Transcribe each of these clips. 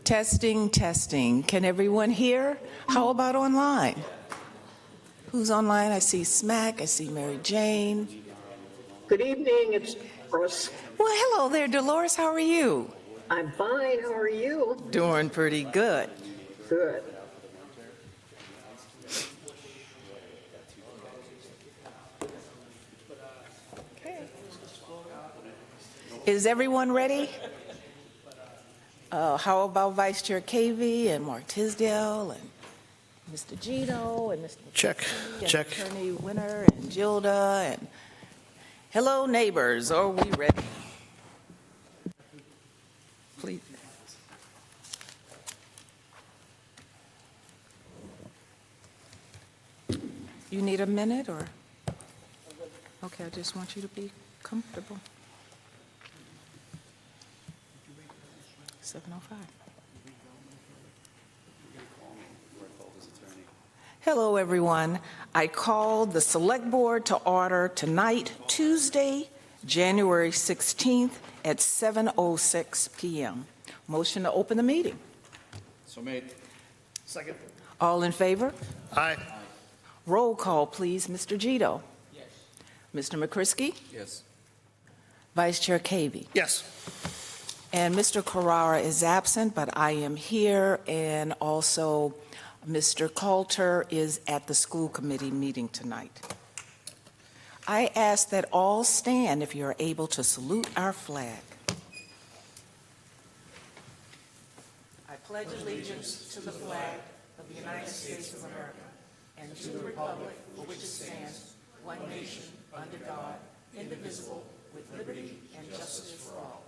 Testing, testing. Can everyone hear? How about online? Who's online? I see Smack, I see Mary Jane. Good evening, it's Dolores. Well, hello there, Dolores. How are you? I'm fine, how are you? Doing pretty good. Good. Okay. Is everyone ready? How about Vice Chair Cavey and Mark Tisdale and Mr. Gino and Mr. Check, and check. Attorney Winter and Gilda and hello, neighbors. Are we ready? Please. You need a minute or? Okay, I just want you to be comfortable. 7:05. Hello, everyone. I call the Select Board to order tonight, Tuesday, January 16th at 7:06 p.m. Motion to open the meeting. So made. Second. All in favor? Aye. Roll call, please. Mr. Gito? Yes. Mr. McCrisky? Yes. Vice Chair Cavey? Yes. And Mr. Carrara is absent, but I am here, and also Mr. Coulter is at the school committee meeting tonight. I ask that all stand if you are able to salute our flag. I pledge allegiance to the flag of the United States of America and to the republic for which it stands, one nation, under God, indivisible, with liberty and justice for all.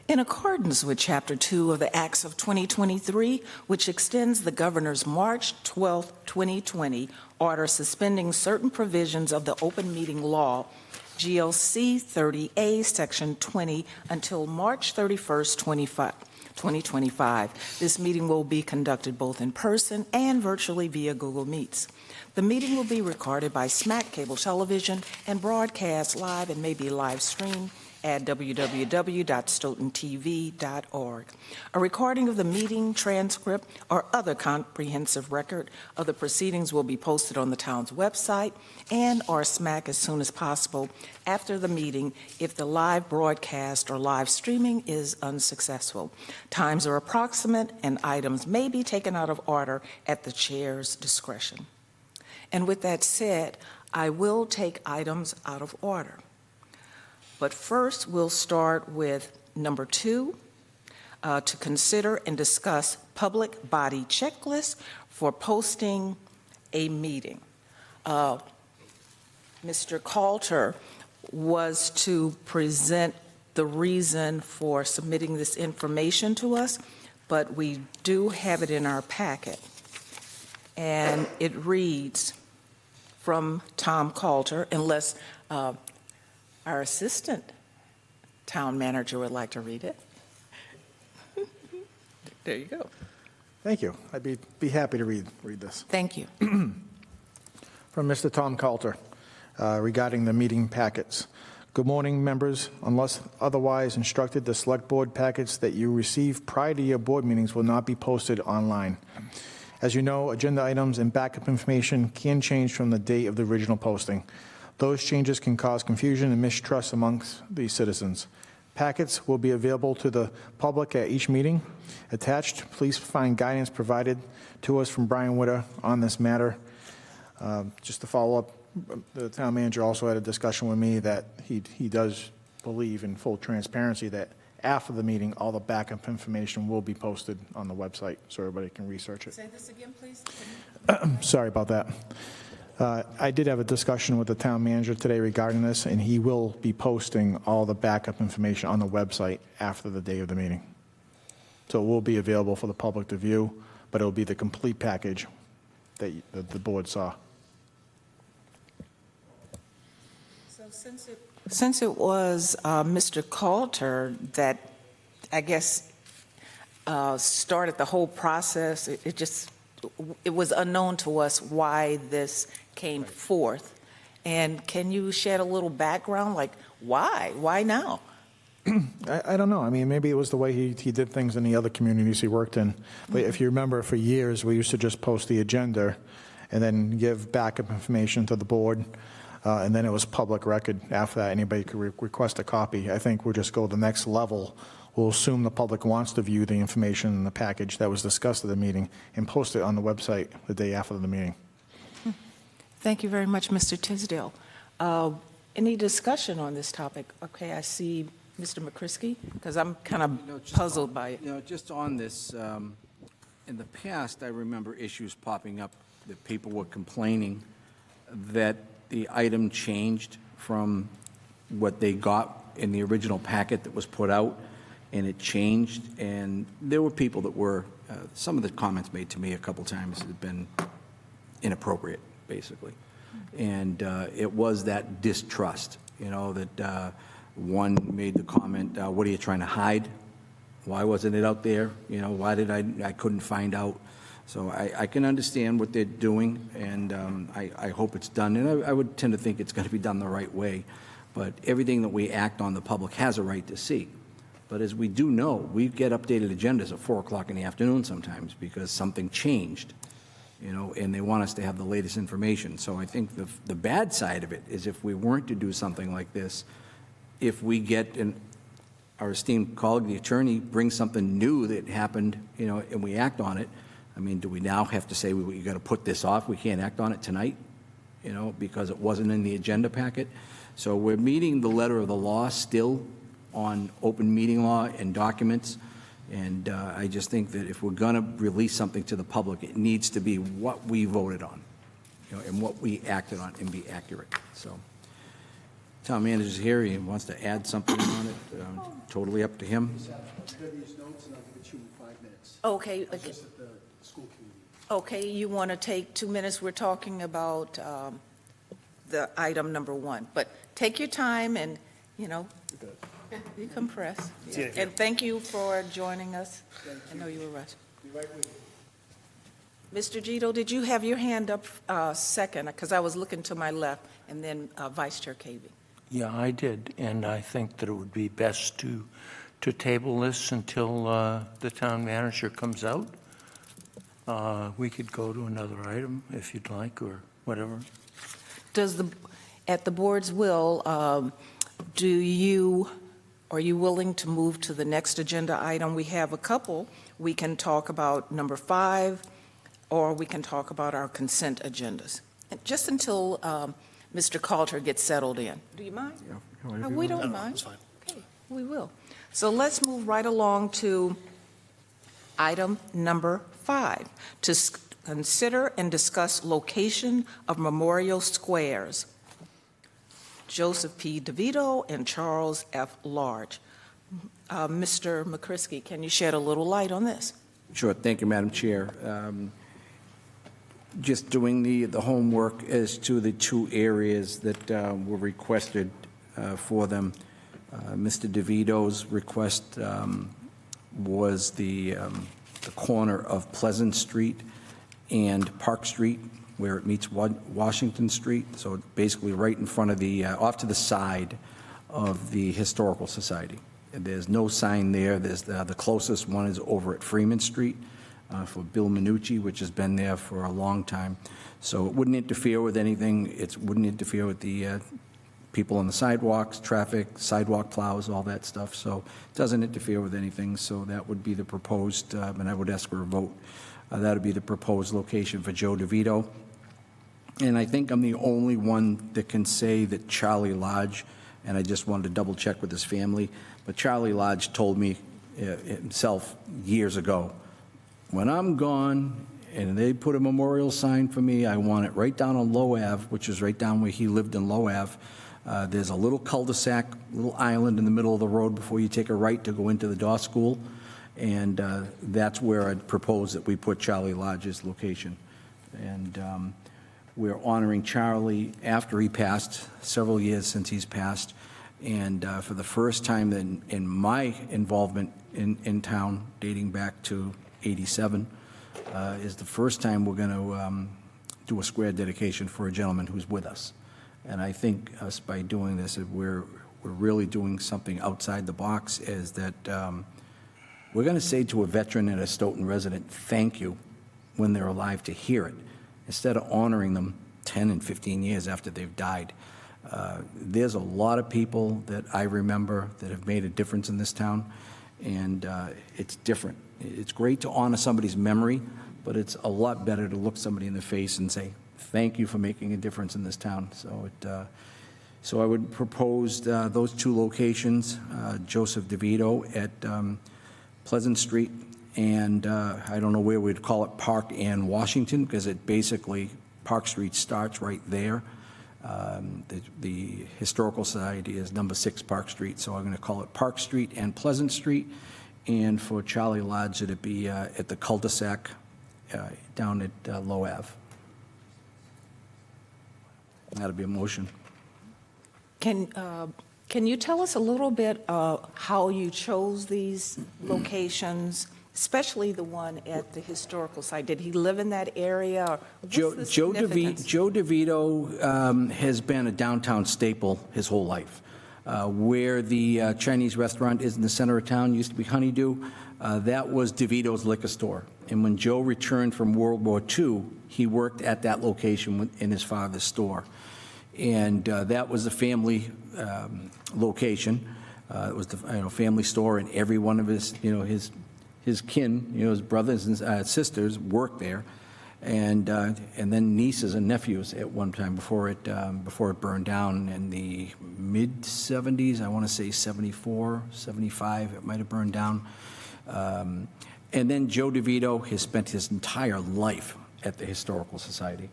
In accordance with Chapter 2 of the Acts of 2023, which extends the Governor's March 12, 2020, order suspending certain provisions of the Open Meeting Law, GLC 30A, Section 20, until March 31st, 2025. This meeting will be conducted both in person and virtually via Google Meets. The meeting will be recorded by Smack Cable Television and broadcast live and may be live streamed at www.stoughtontv.org. A recording of the meeting transcript or other comprehensive record of the proceedings will be posted on the town's website and or SMAC as soon as possible after the meeting if the live broadcast or live streaming is unsuccessful. Times are approximate and items may be taken out of order at the chair's discretion. And with that said, I will take items out of order. But first, we'll start with number 2, to consider and discuss public body checklists for posting a meeting. Mr. Coulter was to present the reason for submitting this information to us, but we do have it in our packet. And it reads from Tom Coulter, unless our assistant town manager would like to read it. There you go. Thank you. I'd be happy to read this. Thank you. From Mr. Tom Coulter regarding the meeting packets. Good morning, members. Unless otherwise instructed, the select board packets that you receive prior to your board meetings will not be posted online. As you know, agenda items and backup information can change from the date of the original posting. Those changes can cause confusion and mistrust amongst the citizens. Packets will be available to the public at each meeting. Attached, please find guidance provided to us from Brian Witter on this matter. Just to follow up, the town manager also had a discussion with me that he does believe in full transparency that after the meeting, all the backup information will be posted on the website so everybody can research it. Say this again, please. Sorry about that. I did have a discussion with the town manager today regarding this, and he will be posting all the backup information on the website after the day of the meeting. So it will be available for the public to view, but it will be the complete package that the board saw. So since it was Mr. Coulter that, I guess, started the whole process, it just it was unknown to us why this came forth. And can you shed a little background, like why? Why now? I don't know. I mean, maybe it was the way he did things in the other communities he worked in. But if you remember, for years, we used to just post the agenda and then give backup information to the board. And then it was public record. After that, anybody could request a copy. I think we'll just go the next level. We'll assume the public wants to view the information in the package that was discussed at the meeting and post it on the website the day after the meeting. Thank you very much, Mr. Tisdale. Any discussion on this topic? Okay, I see Mr. McCrisky, because I'm kind of puzzled by it. You know, just on this, in the past, I remember issues popping up that people were complaining that the item changed from what they got in the original packet that was put out, and it changed, and there were people that were, some of the comments made to me a couple times have been inappropriate, basically. And it was that distrust, you know, that one made the comment, what are you trying to hide? Why wasn't it out there? You know, why did I couldn't find out? So I can understand what they're doing, and I hope it's done. And I would tend to think it's going to be done the right way. But everything that we act on, the public has a right to see. But as we do know, we get updated agendas at 4 o'clock in the afternoon sometimes because something changed, you know, and they want us to have the latest information. So I think the bad side of it is if we weren't to do something like this, if we get our esteemed colleague, the attorney, brings something new that happened, you know, and we act on it, I mean, do we now have to say, you got to put this off, we can't act on it tonight, you know, because it wasn't in the agenda packet? So we're meeting the letter of the law still on open meeting law and documents, and I just think that if we're going to release something to the public, it needs to be what we voted on, you know, and what we acted on, and be accurate. So town manager's here, he wants to add something on it, totally up to him. Prepare these notes and I'll give it to you in 5 minutes. Okay, I was just at the school committee. okay, you want to take 2 minutes? We're talking about the item number 1, but take your time and, you know, you compress. See you later. And thank you for joining us. I know you were rushed. Be right with you. Mr. Gito, did you have your hand up second? Because I was looking to my left, and then Vice Chair Cavey. Yeah, I did, and I think that it would be best to table this until the town manager comes out. We could go to another item if you'd like, or whatever. At the board's will, are you willing to move to the next agenda item? We have a couple. We can talk about number 5, or we can talk about our consent agendas, just until Mr. Coulter gets settled in. Do you mind? Yeah. We don't No, mind. it's fine. Okay, we will. So let's move right along to item number 5, to consider and discuss location of memorial squares. Joseph P. DeVito and Charles F. Large. Mr. McCrisky, can you shed a little light on this? Sure, thank you, Madam Chair. Just doing the homework as to the 2 areas that were requested for them. Mr. DeVito's request was the corner of Pleasant Street and Park Street, where it meets Washington Street, so basically right in front of the, off to the side of the Historical Society. And there's no sign there. There's the closest one is over at Freeman Street for Bill Minucci, which has been there for a long time. So it wouldn't interfere with anything. It wouldn't interfere with the people on the sidewalks, traffic, sidewalk plows, all that stuff. So it doesn't interfere with anything. So that would be the proposed, and I would ask for a vote. That would be the proposed location for Joe DeVito. And I think I'm the only one that can say that Charlie Lodge, and I just wanted to double check with his family, but Charlie Lodge told me himself years ago, when I'm gone and they put a memorial sign for me, I want it right down on Low Ave, which is right down where he lived in Low Ave. There's a little cul-de-sac, little island in the middle of the road before you take a right to go into the Daw School, and that's where I'd propose that we put Charlie Lodge's location. And we're honoring Charlie after he passed, several years since he's passed, and for the first time in my involvement in town, dating back to '87, is the first time we're going to do a square dedication for a gentleman who's with us. And I think us, by doing this, we're really doing something outside the box, is that we're going to say to a veteran and a Stoughton resident, thank you, when they're alive, to hear it, instead of honoring them 10 and 15 years after they've died. There's a lot of people that I remember that have made a difference in this town, and it's different. It's great to honor somebody's memory, but it's a lot better to look somebody in the face and say, thank you for making a difference in this town. So I would propose those two locations, Joseph DeVito at Pleasant Street, and I don't know where we'd call it, Park and Washington, because it basically, Park Street starts right there. The Historical Society is number 6 Park Street, so I'm going to call it Park Street and Pleasant Street. And for Charlie Lodge, it'd be at the cul-de-sac down at Low Ave. That'd be a motion. Can you tell us a little bit how you chose these locations, especially the one at the historical site? Did he live in that area? Or what's the significance? Joe DeVito has been a downtown staple his whole life. Where the Chinese restaurant is in the center of town, used to be Honeydew, that was DeVito's liquor store. And when Joe returned from World War II, he worked at that location in his father's store. And that was the family location. It was the family store, and every one of his kin, his brothers and sisters worked there, and then nieces and nephews at one time before it burned down in the mid 70s. I want to say 74, 75. It might have burned down. And then Joe DeVito has spent his entire life at the Historical Society.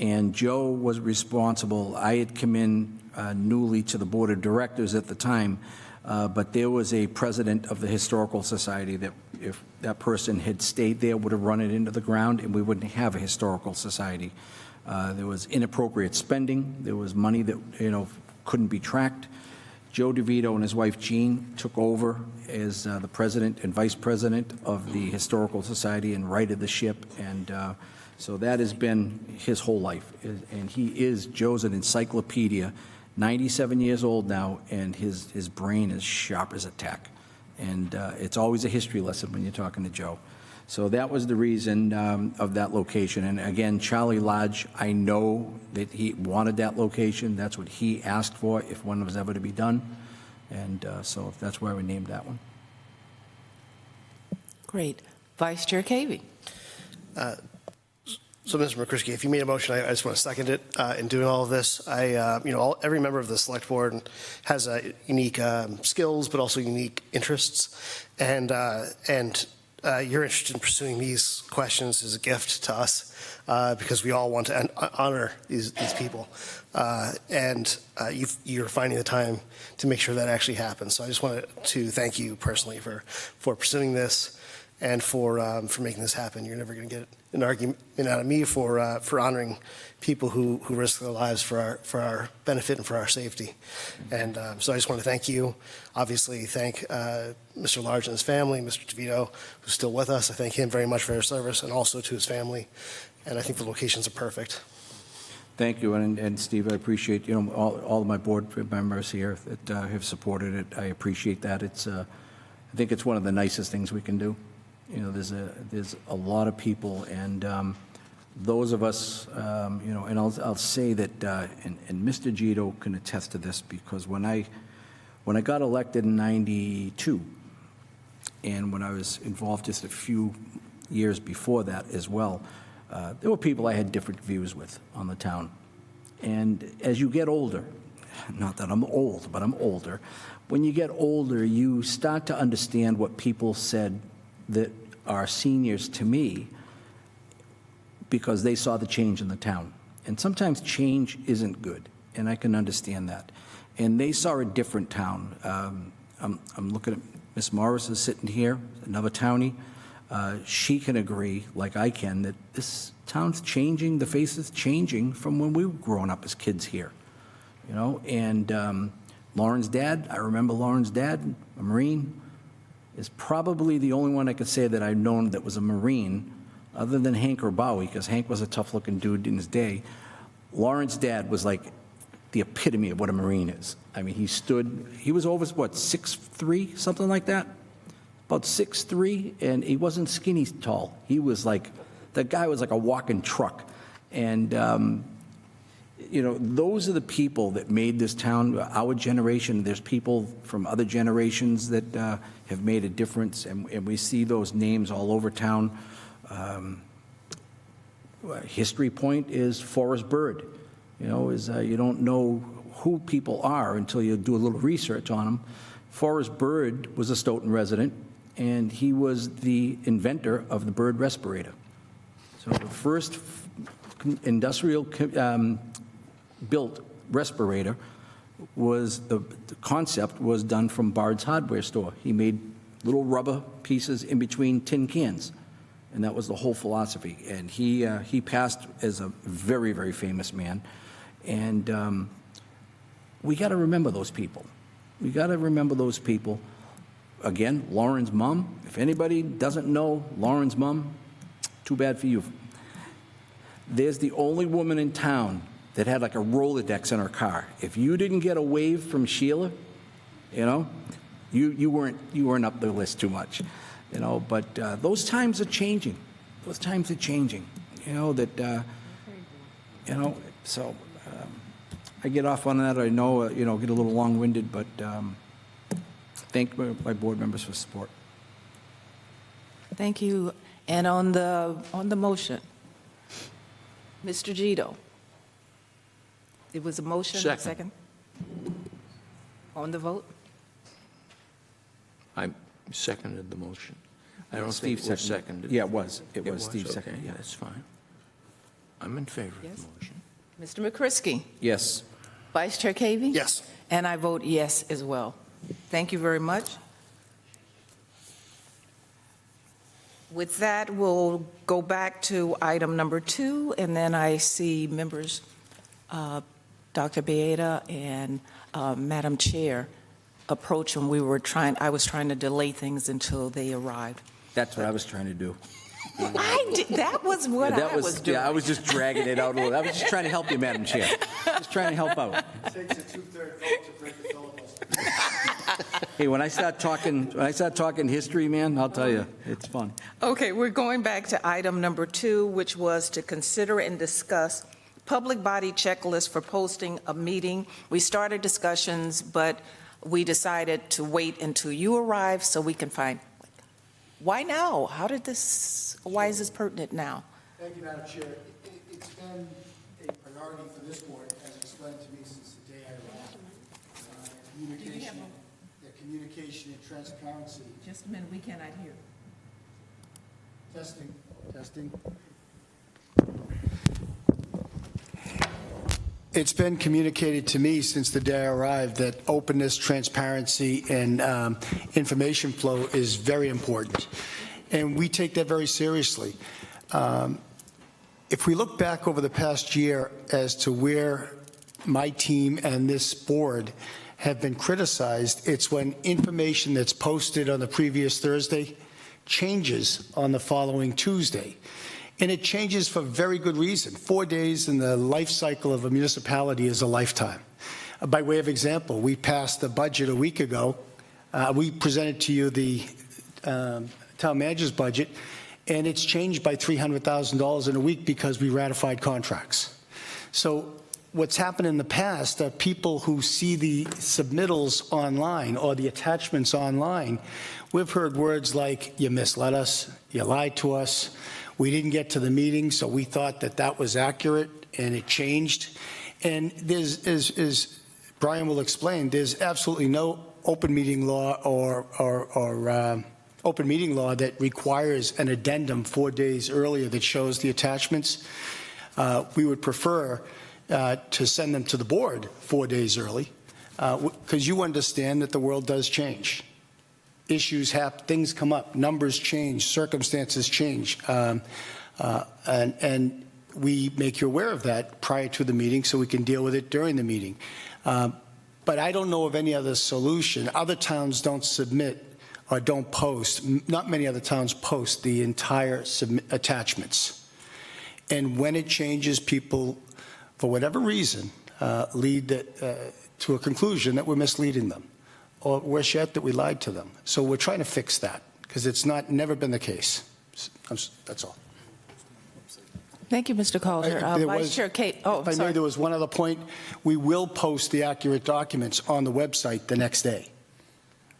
And Joe was responsible. I had come in newly to the board of directors at the time, but there was a president of the Historical Society that, if that person had stayed there, would have run it into the ground, and we wouldn't have a Historical Society. There was inappropriate spending. There was money that couldn't be tracked. Joe DeVito and his wife Jean took over as the president and vice president of the Historical Society and righted the ship, and so that has been his whole life. And Joe's an encyclopedia, 97 years old now, and his brain is sharp as a tack. And it's always a history lesson when you're talking to Joe. So that was the reason of that location. And again, Charlie Lodge, I know that he wanted that location. That's what he asked for if one was ever to be done. And so that's why we named that one. Great. Vice Chair Cavey. So, Mr. McCrisky, if you made a motion, I just want to second it. In doing all of this, every member of the select board has unique skills, but also unique interests, and your interest in pursuing these questions is a gift to us because we all want to honor these people, and you're finding the time to make sure that actually happens. So, I just wanted to thank you personally for pursuing this and for making this happen. You're never going to get an argument out of me for honoring people who risk their lives for our benefit and for our safety. And so I just want to thank you. Obviously, thank Mr. Large and his family, Mr. DeVito, who's still with us. I thank him very much for his service, and also to his family. And I think the locations are perfect. Thank you, and Steve, I appreciate all of my board members here that have supported it. I appreciate that. I think it's one of the nicest things we can do. There's a lot of people, and those of us, and I'll say that, and Mr. Gito can attest to this, because when I got elected in '92, and when I was involved just a few years before that as well, there were people I had different views with on the town. And as you get older, not that I'm old, but I'm older, when you get older, you start to understand what people said that are seniors to me, because they saw the change in the town. And sometimes change isn't good, and I can understand that. And they saw a different town. I'm looking at Miss Morris is sitting here, another townie. She can agree, like I can, that this town's changing, the face is changing from when we were growing up as kids here. And Lauren's dad, I remember Lauren's dad, a Marine, is probably the only one I could say that I've known that was a Marine other than Hank or Bowie, because Hank was a tough-looking dude in his day, Lauren's dad was like the epitome of what a Marine is. I mean, he was over, what, 6'3", something like that? About 6'3", and he wasn't skinny tall. He was like, that guy was like a walking truck. And, those are the people that made this town, our generation. There's people from other generations that have made a difference, and we see those names all over town. History point is Forrest Bird. You don't know who people are until you do a little research on them. Forrest Bird was a Stoughton resident, and he was the inventor of the Bird respirator. So the first industrial built respirator was, the concept was done from Bard's hardware store. He made little rubber pieces in between tin cans, and that was the whole philosophy. And he passed as a very, very famous man. And we got to remember those people. We got to remember those people. Again, Lauren's mom. If anybody doesn't know Lauren's mom, too bad for you. There's the only woman in town that had like a Rolodex in her car. If you didn't get a wave from Sheila, you weren't up the list too much, But those times are changing. Those times are changing. So I get off on that. I know, get a little long-winded, but thank my board members for support. Thank you. And on the motion, Mr. Gito. It was a motion, a second? On the vote? I seconded the motion. I don't Steve think it was seconded. seconded. Yeah, it was. It was Steve okay, seconded, yeah. That's fine. I'm in favor of Yes. the motion. Mr. McCrisky? Yes. Vice Chair Cavey? Yes. And I vote yes as well. Thank you very much. With that, we'll go back to item number 2, and then I see members, Dr. Beata and Madam Chair, approach, and I was trying to delay things until they arrived. That's what I was trying to do. That was what I was doing. Yeah, I was just dragging it out a little. I was just trying to help you, Madam Chair. Just trying to help out. It takes a 2/3 vote to break the filibuster. Hey, when I start talking history, man, I'll tell you, it's fun. Okay, we're going back to item number 2, which was to consider and discuss public body checklist for posting a meeting. We started discussions, but we decided to wait until you arrive so we can find, why now? Why is this pertinent now? Thank you, Madam Chair. It's been a priority for this board, as explained to me since the day I arrived. Communication and transparency. Just a minute, we cannot hear. Testing. It's been communicated to me since the day I arrived that openness, transparency, and information flow is very important. And we take that very seriously. If we look back over the past year as to where my team and this board have been criticized, it's when information that's posted on the previous Thursday changes on the following Tuesday. And it changes for very good reason. 4 days in the life cycle of a municipality is a lifetime. By way of example, we passed the budget a week ago. We presented to you the town manager's budget, and it's changed by $300,000 in a week because we ratified contracts. So what's happened in the past are people who see the submittals online or the attachments online, we've heard words like, you misled us, you lied to us, we didn't get to the meeting, so we thought that that was accurate, and it changed. And there's, as Brian will explain, there's absolutely no open meeting law or open meeting law that requires an addendum 4 days earlier that shows the attachments. We would prefer to send them to the board 4 days early, because you understand that the world does change. Issues happen, things come up, numbers change, circumstances change, and we make you aware of that prior to the meeting so we can deal with it during the meeting. But I don't know of any other solution. Other towns don't submit or don't post, not many other towns post the entire attachments. And when it changes, people, for whatever reason, lead to a conclusion that we're misleading them, or worse yet, that we lied to them. So we're trying to fix that, because it's never been the case. That's all. Thank you, Mr. Coulter. There Vice was- Chair Kate, oh, If I may, sorry. there was one other point. We will post the accurate documents on the website the next day,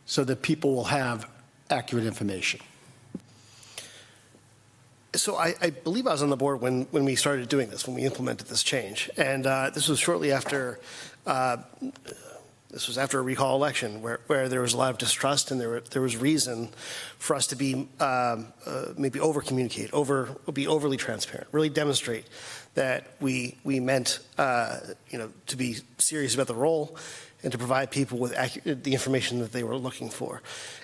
so that people will have accurate information. So I believe I was on the board when we started doing this, when we implemented this change. And this was shortly after, this was after a recall election where there was a lot of distrust and there was reason for us to be maybe over-communicate, be overly transparent, really demonstrate that we meant, to be serious about the role and to provide people with the information that they were looking for.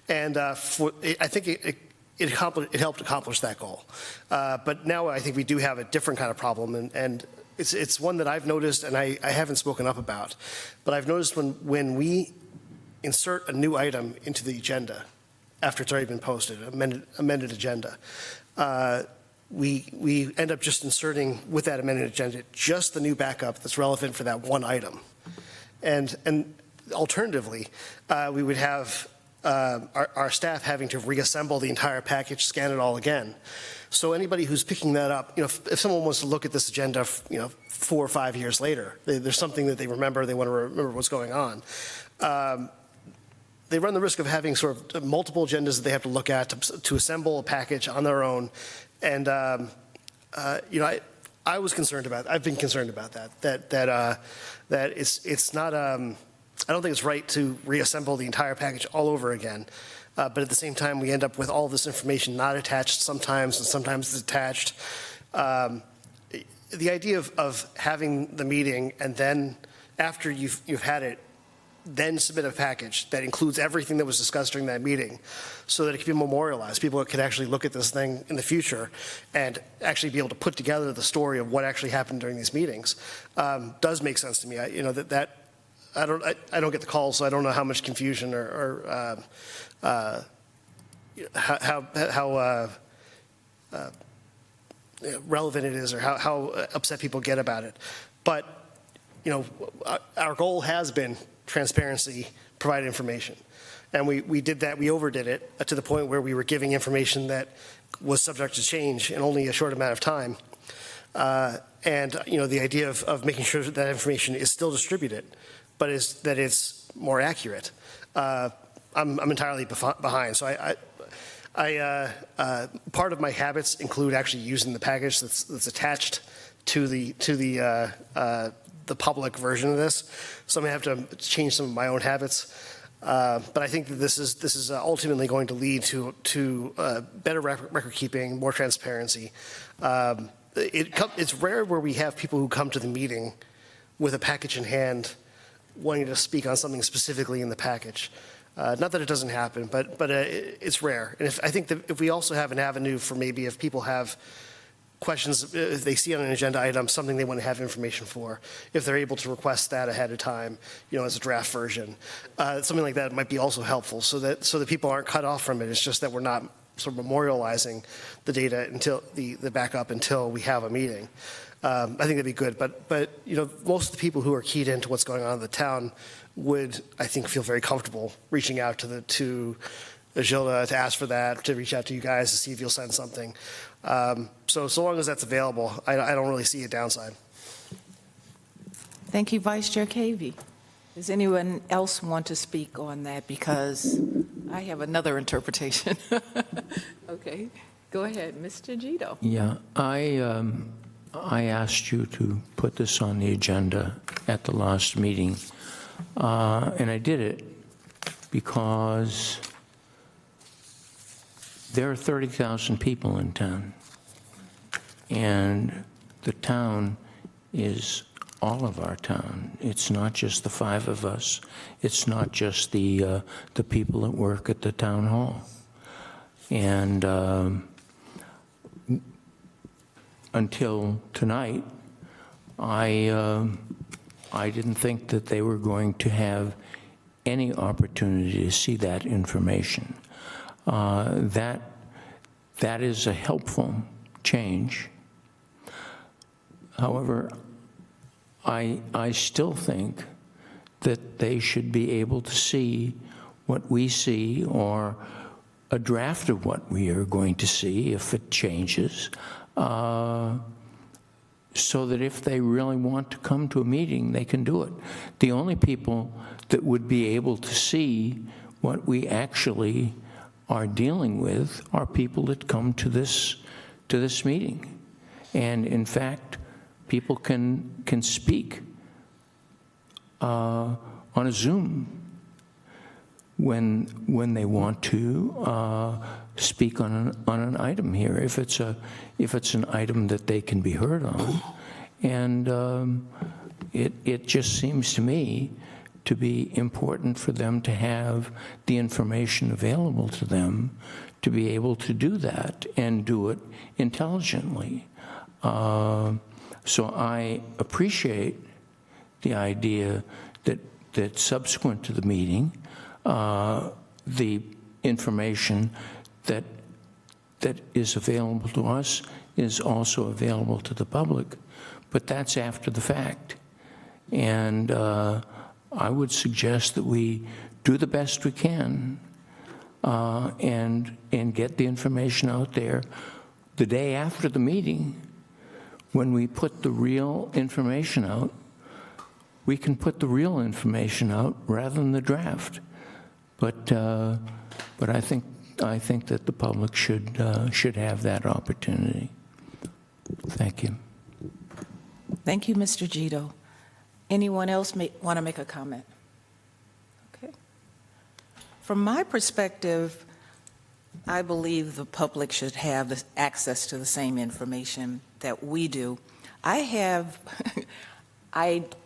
And I think it helped accomplish that goal. But now I think we do have a different kind of problem, and it's one that I've noticed and I haven't spoken up about. But I've noticed when we insert a new item into the agenda after it's already been posted, amended agenda, we end up just inserting with that amended agenda just the new backup that's relevant for that one item. And alternatively, we would have our staff having to reassemble the entire package, scan it all again. So anybody who's picking that up, if someone wants to look at this agenda, 4 or 5 years later, there's something that they remember, they want to remember what's going on. They run the risk of having sort of multiple agendas that they have to look at to assemble a package on their own. And I was concerned about. I've been concerned about that it's not. I don't think it's right to reassemble the entire package all over again. But at the same time, we end up with all this information not attached sometimes, and sometimes it's attached. The idea of having the meeting and then after you've had it, then submit a package that includes everything that was discussed during that meeting so that it can be memorialized. People can actually look at this thing in the future and actually be able to put together the story of what actually happened during these meetings does make sense to me. I don't get the calls, so I don't know how much confusion or how relevant it is or how upset people get about it. But, our goal has been transparency, provide information. And we did that, we overdid it to the point where we were giving information that was subject to change in only a short amount of time. The idea of making sure that information is still distributed, but that it's more accurate. I'm entirely behind. So part of my habits include actually using the package that's attached to the public version of this. So I'm gonna have to change some of my own habits. But I think that this is ultimately going to lead to better record keeping, more transparency. It's rare where we have people who come to the meeting with a package in hand, wanting to speak on something specifically in the package. Not that it doesn't happen, but it's rare. And I think that if we also have an avenue for maybe if people have questions, if they see on an agenda item something they want to have information for, if they're able to request that ahead of time, as a draft version, something like that might be also helpful so that people aren't cut off from it. It's just that we're not sort of memorializing the data until the backup until we have a meeting. I think that'd be good, but most of the people who are keyed into what's going on in the town would, I think, feel very comfortable reaching out to Gilda to ask for that, to reach out to you guys to see if you'll send something. So long as that's available, I don't really see a downside. Thank you, Vice Chair Cavey. Does anyone else want to speak on that? Because I have another interpretation. Okay, go ahead, Mr. Gito. Yeah, I asked you to put this on the agenda at the last meeting, and I did it because there are 30,000 people in town, and the town is all of our town. It's not just the 5 of us. It's not just the people that work at the town hall. And until tonight, I didn't think that they were going to have any opportunity to see that information. that is a helpful change. However, I still think that they should be able to see what we see, or a draft of what we are going to see if it changes, so that if they really want to come to a meeting, they can do it. The only people that would be able to see what we actually are dealing with are people that come to this meeting. And in fact, people can speak on a Zoom when they want to speak on an item here, if it's an item that they can be heard on. And it just seems to me to be important for them to have the information available to them to be able to do that and do it intelligently. So I appreciate the idea that subsequent to the meeting, the information that is available to us is also available to the public, but that's after the fact. And I would suggest that we do the best we can and get the information out there the day after the meeting. When we put the real information out, we can put the real information out rather than the draft. But I think that the public should have that opportunity. Thank you. Thank you, Mr. Gito. Anyone else want to make a comment? Okay. From my perspective, I believe the public should have the access to the same information that we do. I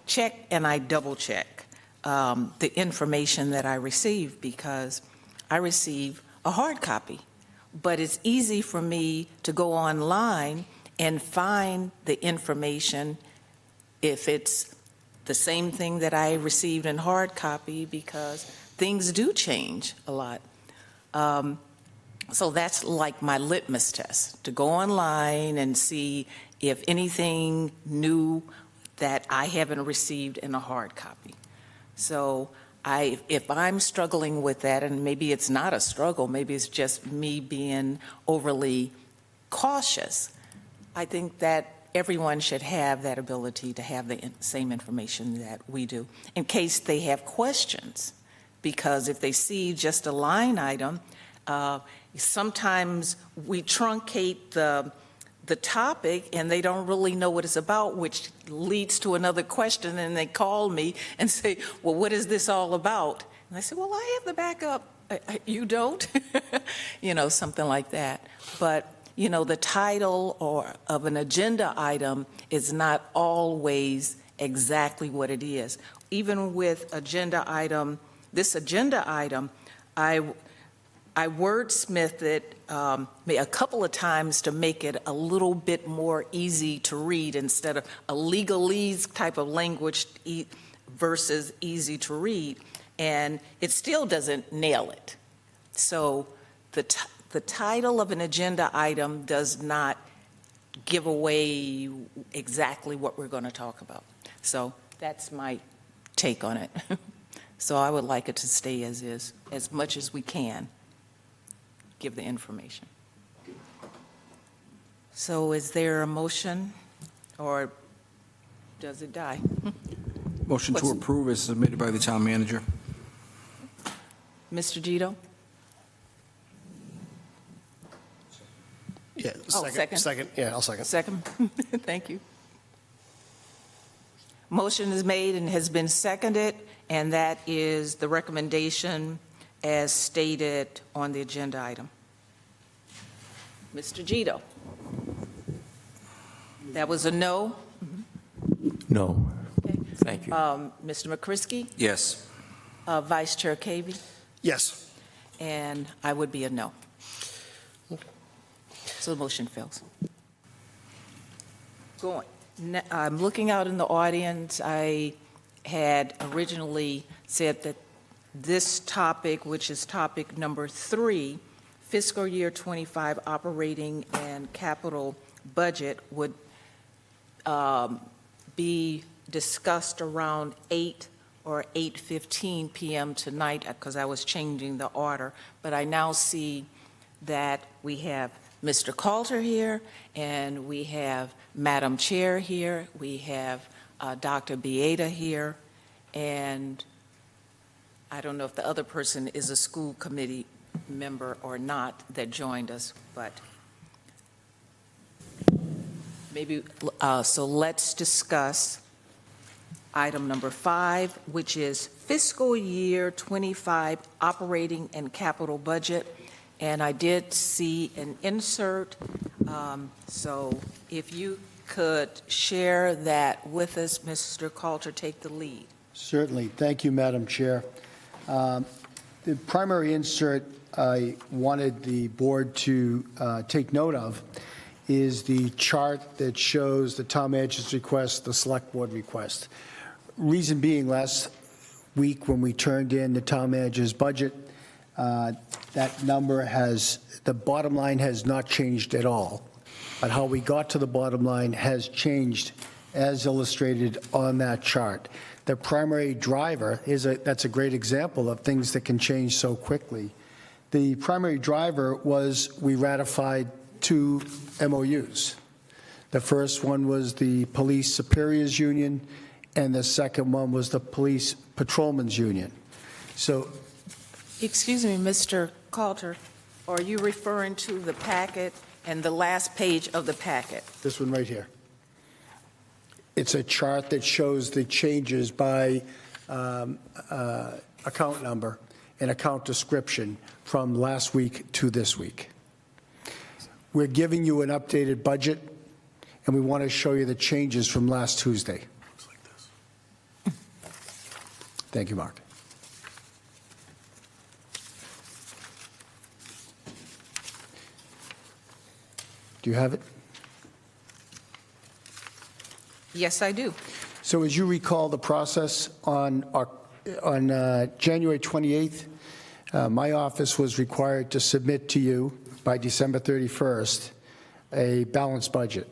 check and I double check the information that I receive, because I receive a hard copy. But it's easy for me to go online and find the information if it's the same thing that I received in hard copy, because things do change a lot. So that's like my litmus test, to go online and see if anything new that I haven't received in a hard copy. So if I'm struggling with that, and maybe it's not a struggle, maybe it's just me being overly cautious, I think that everyone should have that ability to have the same information that we do, in case they have questions. Because if they see just a line item, sometimes we truncate the topic and they don't really know what it's about, which leads to another question, and they call me and say, well, what is this all about? And I say, well, I have the backup. You don't? Something like that. But the title of an agenda item is not always exactly what it is. Even with this agenda item, I wordsmithed it a couple of times to make it a little bit more easy to read, instead of a legalese type of language versus easy to read, and it still doesn't nail it. So the title of an agenda item does not give away exactly what we're going to talk about. So that's my take on it. So I would like it to stay as is, as much as we can give the information. So is there a motion, or does it die? Motion to approve is submitted by the town manager. Mr. Gito? Yeah, second. Second, yeah, I'll second. Second? Thank you. Motion is made and has been seconded, and that is the recommendation as stated on the agenda item. Mr. Gito? That was a no? No. Okay. Thank you. Mr. McCrisky? Yes. Vice Chair Cavey? Yes. And I would be a no. So the motion fails. I'm looking out in the audience. I had originally said that this topic, which is topic number 3, fiscal year 25 operating and capital budget would be discussed around 8 or 8:15 p.m. tonight, because I was changing the order. But I now see that we have Mr. Coulter here, and we have Madam Chair here, we have Dr. Bieda here, and I don't know if the other person is a school committee member or not that joined us, but maybe, so let's discuss item number 5, which is fiscal year 25 operating and capital budget. And I did see an insert, so if you could share that with us, Mr. Coulter, take the lead. Certainly. Thank you, Madam Chair. The primary insert I wanted the board to take note of is the chart that shows the town manager's request, the select board request. Reason being, last week when we turned in the town manager's budget, that number the bottom line has not changed at all. But how we got to the bottom line has changed as illustrated on that chart. The primary driver that's a great example of things that can change so quickly. The primary driver was we ratified 2 MOUs. The first one was the Police Superiors Union, and the second one was the Police Patrolmen's Union. So, Excuse me, Mr. Coulter, are you referring to the packet and the last page of the packet? this one right here. It's a chart that shows the changes by account number and account description from last week to this week. We're giving you an updated budget, and we want to show you the changes from last Tuesday. Looks like this. Thank you, Mark. Do you have it? Yes, I do. So as you recall the process, on January 28th, my office was required to submit to you by December 31st a balanced budget.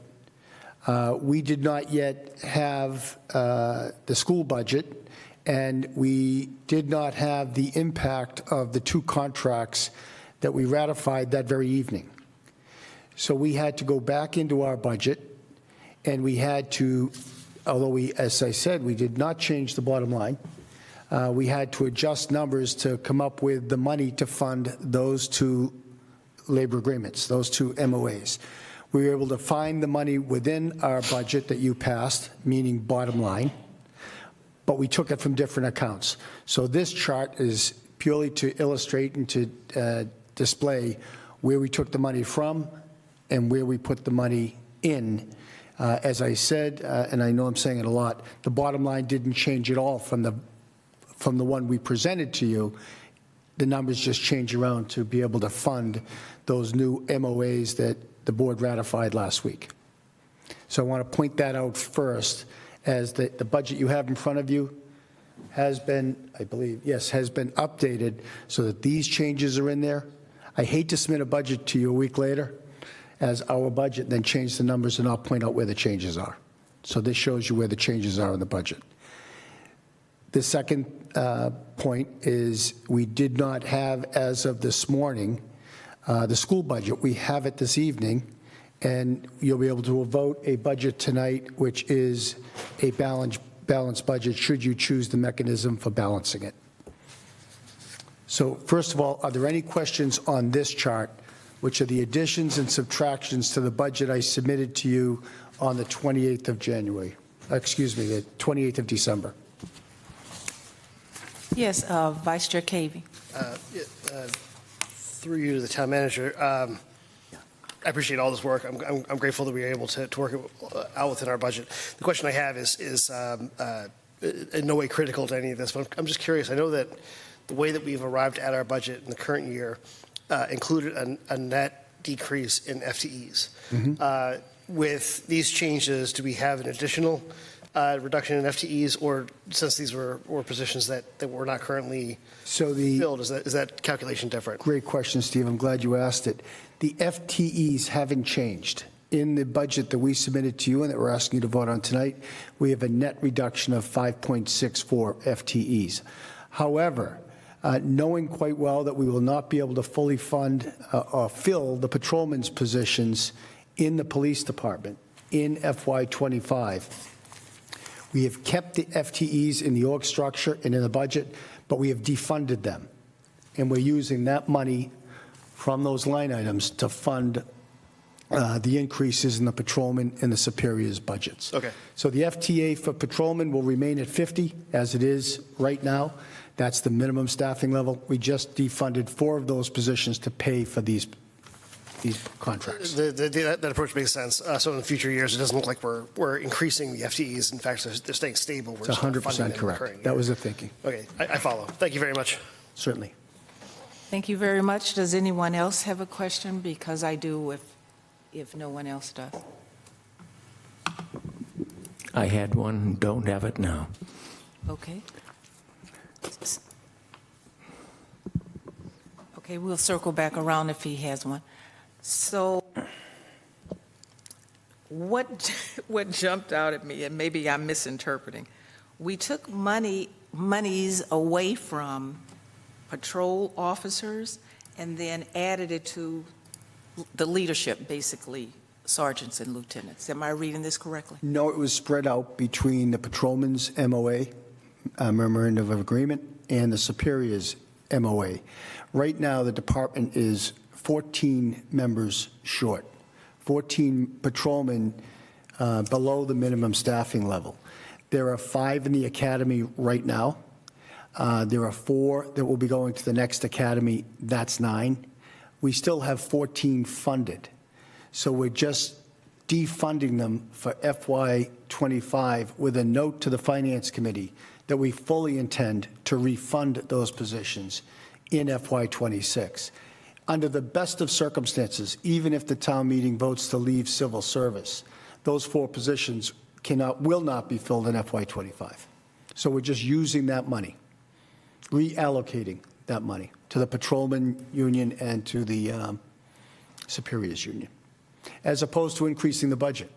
We did not yet have the school budget, and we did not have the impact of the 2 contracts that we ratified that very evening. So we had to go back into our budget, and we had to, although we, as I said, we did not change the bottom line, we had to adjust numbers to come up with the money to fund those 2 labor agreements, those 2 MOAs. We were able to find the money within our budget that you passed, meaning bottom line, but we took it from different accounts. So this chart is purely to illustrate and to display where we took the money from and where we put the money in. As I said, and I know I'm saying it a lot, the bottom line didn't change at all from the one we presented to you. The numbers just change around to be able to fund those new MOAs that the board ratified last week. So I want to point that out first, as the budget you have in front of you has been, I believe, yes, has been updated so that these changes are in there. I hate to submit a budget to you a week later as our budget, then change the numbers, and I'll point out where the changes are. So this shows you where the changes are in the budget. The second point is we did not have, as of this morning, the school budget. We have it this evening, and you'll be able to vote a budget tonight, which is a balanced budget, should you choose the mechanism for balancing it. So first of all, are there any questions on this chart, which are the additions and subtractions to the budget I submitted to you on the 28th of January? Excuse me, the 28th of December. Yes, Vice Chair Cavey. Through you to the town manager, I appreciate all this work. I'm grateful that we were able to work it out within our budget. The question I have is in no way critical to any of this, but I'm just curious. I know that the way that we've arrived at our budget in the current year included a net decrease in FTEs. Mm-hmm. With these changes, do we have an additional reduction in FTEs, or since these were positions that were not currently So the, filled, is that calculation different? great question, Steve. I'm glad you asked it. The FTEs haven't changed. In the budget that we submitted to you and that we're asking you to vote on tonight, we have a net reduction of 5.64 FTEs. However, knowing quite well that we will not be able to fully fund or fill the patrolmen's positions in the police department in FY25, we have kept the FTEs in the org structure and in the budget, but we have defunded them. And we're using that money from those line items to fund the increases in the patrolmen and the superiors' budgets. Okay. So the FTA for patrolmen will remain at 50, as it is right now. That's the minimum staffing level. We just defunded 4 of those positions to pay for these contracts. That approach makes sense. So in future years, it doesn't look like we're increasing the FTEs. In fact, they're staying stable. We're It's just not funding 100% them in the current correct. year. That was the thinking, Okay, I follow. Thank you very much. certainly. Thank you very much. Does anyone else have a question? Because I do if no one else does. I had one, don't have it now. Okay. Okay, we'll circle back around if he has one. So what jumped out at me, and maybe I'm misinterpreting, we took monies away from patrol officers and then added it to the leadership, basically sergeants and lieutenants. Am I reading this correctly? No, it was spread out between the patrolmen's MOA, memorandum of agreement, and the superiors MOA. Right now, the department is 14 members short, 14 patrolmen below the minimum staffing level. There are 5 in the academy right now. There are 4 that will be going to the next academy. That's 9. We still have 14 funded. So we're just defunding them for FY25 with a note to the Finance Committee that we fully intend to refund those positions in FY26. Under the best of circumstances, even if the town meeting votes to leave civil service, those 4 positions will not be filled in FY25. So we're just using that money, reallocating that money to the patrolman union and to the superiors union, as opposed to increasing the budget.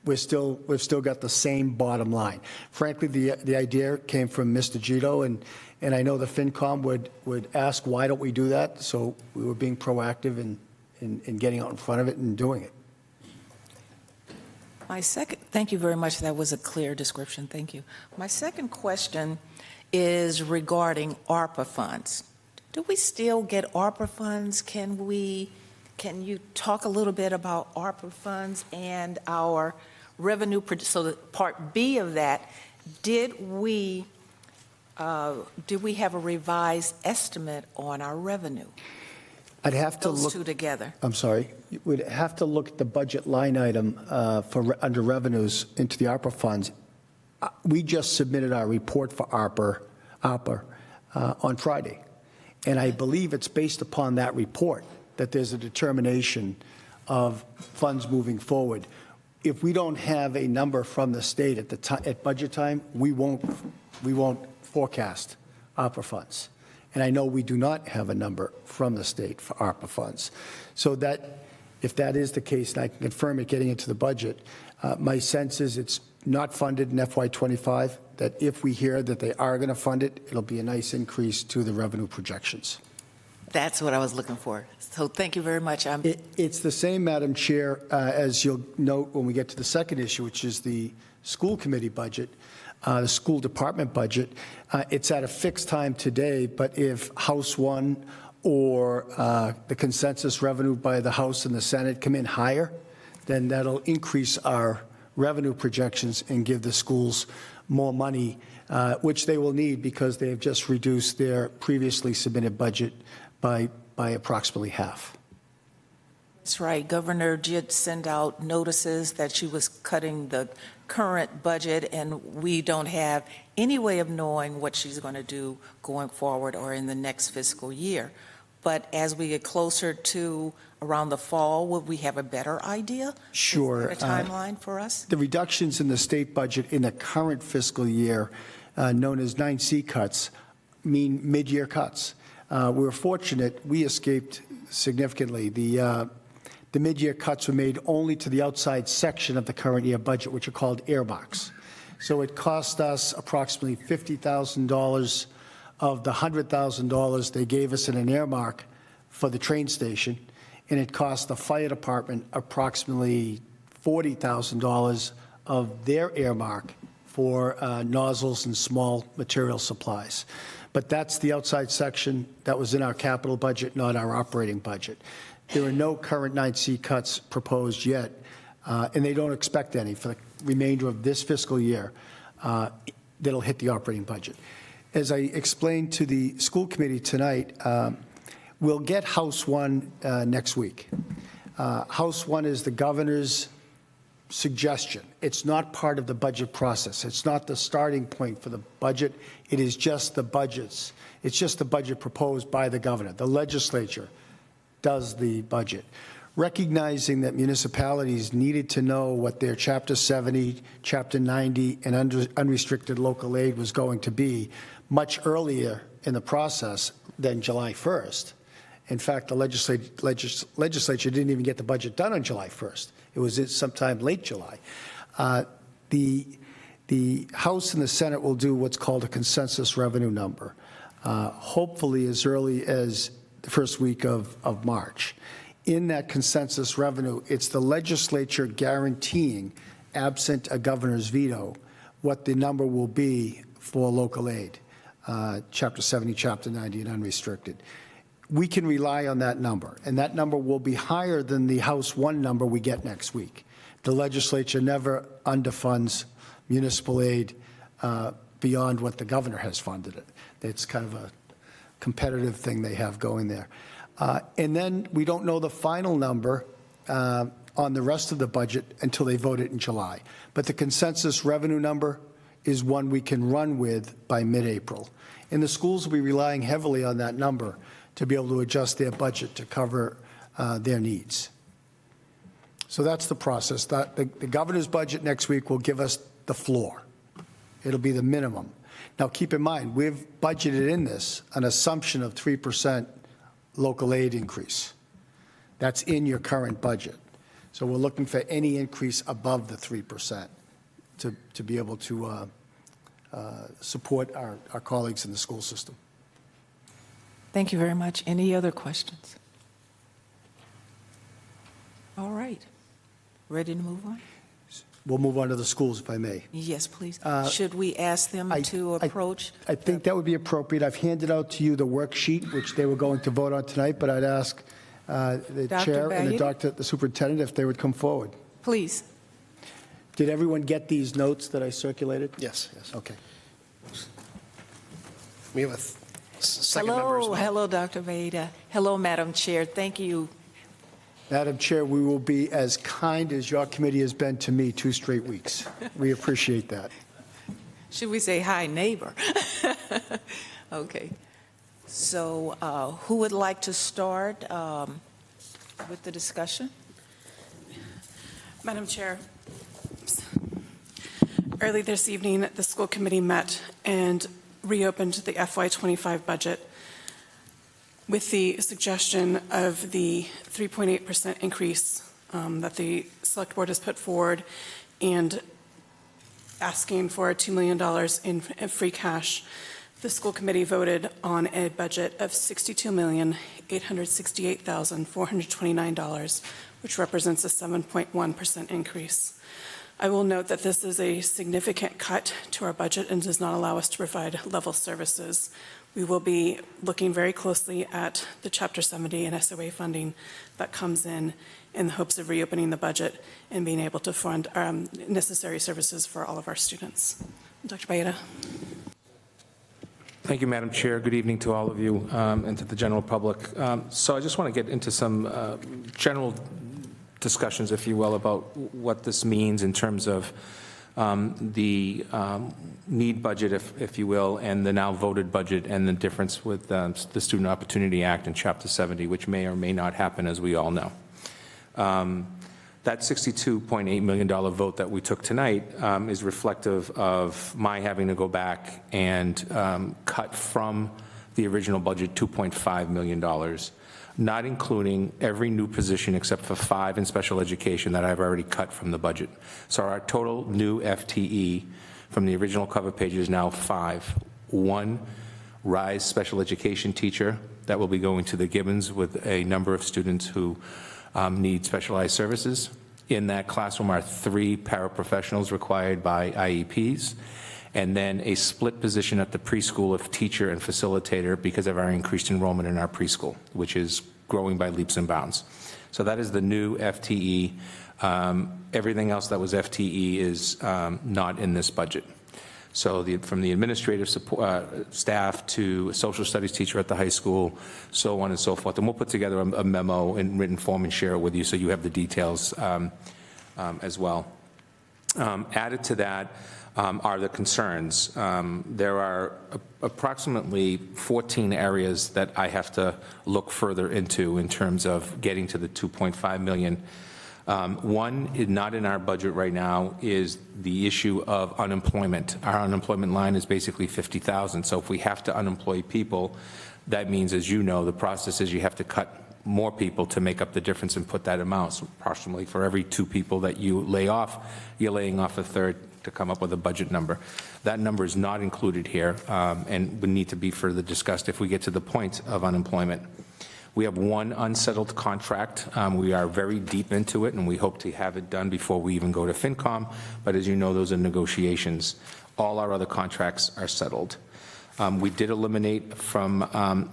We've still got the same bottom line. Frankly, the idea came from Mr. Gito, and I know the FinCom would ask, why don't we do that? So we were being proactive in getting out in front of it and doing it. Thank you very much. That was a clear description. Thank you. My second question is regarding ARPA funds. Do we still get ARPA funds? Can you talk a little bit about ARPA funds and our revenue? So the part B of that, did we have a revised estimate on our revenue? I'd have to Those look. two together. I'm sorry. We'd have to look at the budget line item under revenues into the ARPA funds. We just submitted our report for ARPA on Friday, and I believe it's based upon that report that there's a determination of funds moving forward. If we don't have a number from the state at budget time, we won't forecast ARPA funds. And I know we do not have a number from the state for ARPA funds. So that, if that is the case, and I can confirm it getting into the budget, my sense is it's not funded in FY25, that if we hear that they are going to fund it, it'll be a nice increase to the revenue projections. That's what I was looking for. So thank you very much. It's the same, Madam Chair, as you'll note when we get to the second issue, which is the school committee budget, the school department budget. It's at a fixed time today, but if House 1 or the consensus revenue by the House and the Senate come in higher, then that'll increase our revenue projections and give the schools more money, which they will need because they have just reduced their previously submitted budget by approximately half. That's right. Governor did send out notices that she was cutting the current budget, and we don't have any way of knowing what she's going to do going forward or in the next fiscal year. but as we get closer to around the fall, would we have a better idea? Sure. Is there a timeline for us? The reductions in the state budget in the current fiscal year, known as 9C cuts, mean mid-year cuts. We were fortunate, we escaped significantly. The mid-year cuts were made only to the outside section of the current year budget, which are called earmarks. So it cost us approximately $50,000 of the $100,000 they gave us in an earmark for the train station, and it cost the fire department approximately $40,000 of their earmark for nozzles and small material supplies. But that's the outside section that was in our capital budget, not our operating budget. There are no current 9C cuts proposed yet, and they don't expect any for the remainder of this fiscal year that'll hit the operating budget. As I explained to the school committee tonight, we'll get House 1 next week. House 1 is the governor's suggestion. It's not part of the budget process. It's not the starting point for the budget. It is just the budgets. It's just the budget proposed by the governor. The legislature does the budget. Recognizing that municipalities needed to know what their Chapter 70, Chapter 90, and unrestricted local aid was going to be much earlier in the process than July 1st. In fact, the legislature didn't even get the budget done on July 1st. It was sometime late July. The House and the Senate will do what's called a consensus revenue number, hopefully as early as the first week of March. In that consensus revenue, it's the legislature guaranteeing, absent a governor's veto, what the number will be for local aid, Chapter 70, Chapter 90, and unrestricted. We can rely on that number, and that number will be higher than the House 1 number we get next week. The legislature never underfunds municipal aid beyond what the governor has funded it. It's kind of a competitive thing they have going there. And then we don't know the final number on the rest of the budget until they vote it in July. But the consensus revenue number is one we can run with by mid-April. And the schools will be relying heavily on that number to be able to adjust their budget to cover their needs. So that's the process. The governor's budget next week will give us the floor. It'll be the minimum. Now, keep in mind, we've budgeted in this an assumption of 3% local aid increase. That's in your current budget. So we're looking for any increase above the 3% to be able to support our colleagues in the school system. Thank you very much. Any other questions? All right. Ready to move on? We'll move on to the schools, if I may. Yes, please. Should we ask them to approach? I think that would be appropriate. I've handed out to you the worksheet, which they were going to vote on tonight, but I'd ask the Dr. chair and Baggett? the superintendent if they would come forward. Please. Did everyone get these notes that I circulated? Yes. Okay. We have a second member as well. Hello, Dr. Veda. Hello, Madam Chair. Thank you. Madam Chair, we will be as kind as your committee has been to me 2 straight weeks. We appreciate that. Should we say hi, neighbor? Okay. So who would like to start with the discussion? Madam Chair, early this evening, the school committee met and reopened the FY25 budget with the suggestion of the 3.8% increase that the select board has put forward and asking for $2 million in free cash. The school committee voted on a budget of $62,868,429, which represents a 7.1% increase. I will note that this is a significant cut to our budget and does not allow us to provide level services. We will be looking very closely at the Chapter 70 and SOA funding that comes in the hopes of reopening the budget and being able to fund necessary services for all of our students. Dr. Baeta. Thank you, Madam Chair. Good evening to all of you and to the general public. So I just want to get into some general discussions, if you will, about what this means in terms of the need budget, if you will, and the now voted budget, and the difference with the Student Opportunity Act and Chapter 70, which may or may not happen, as we all know. That $62.8 million vote that we took tonight is reflective of my having to go back and cut from the original budget $2.5 million, not including every new position except for 5 in special education that I've already cut from the budget. So our total new FTE from the original cover page is now 5. 1 RISE special education teacher that will be going to the Gibbons with a number of students who need specialized services. In that classroom are 3 paraprofessionals required by IEPs, and then a split position at the preschool of teacher and facilitator because of our increased enrollment in our preschool, which is growing by leaps and bounds. So that is the new FTE. Everything else that was FTE is not in this budget. So from the administrative support, staff to a social studies teacher at the high school, so on and so forth. And we'll put together a memo in written form and share it with you so you have the details as well. Added to that are the concerns. There are approximately 14 areas that I have to look further into in terms of getting to the $2.5 million. One is not in our budget right now is the issue of unemployment. Our unemployment line is basically 50,000. So if we have to unemploy people, that means, as you know, the process is you have to cut more people to make up the difference and put that amount. So approximately for every 2 people that you lay off, you're laying off a third to come up with a budget number. That number is not included here and would need to be further discussed if we get to the point of unemployment. We have 1 unsettled contract. We are very deep into it, and we hope to have it done before we even go to FinCom. But as you know, those are negotiations. All our other contracts are settled. We did eliminate from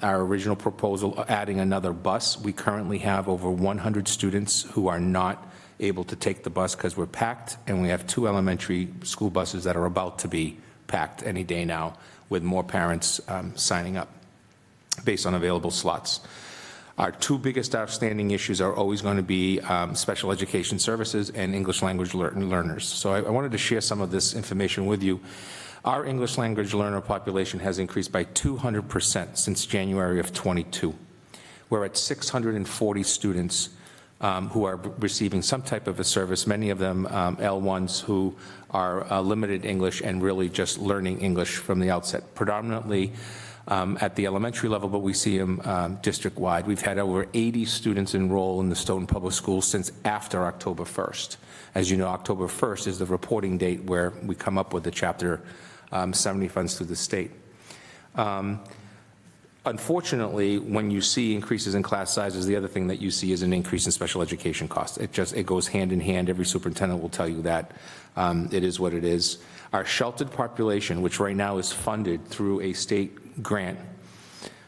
our original proposal adding another bus. We currently have over 100 students who are not able to take the bus because we're packed, and we have 2 elementary school buses that are about to be packed any day now, with more parents signing up based on available slots. Our 2 biggest outstanding issues are always going to be special education services and English language learners. So I wanted to share some of this information with you. Our English language learner population has increased by 200% since January of 22. We're at 640 students who are receiving some type of a service, many of them L1s who are limited English and really just learning English from the outset, predominantly at the elementary level, but we see them district-wide. We've had over 80 students enroll in the Stoughton Public Schools since after October 1st. As you know, October 1st is the reporting date where we come up with the Chapter 70 funds through the state. Unfortunately, when you see increases in class sizes, the other thing that you see is an increase in special education costs. It goes hand in hand. Every superintendent will tell you that. It is what it is. Our sheltered population, which right now is funded through a state grant,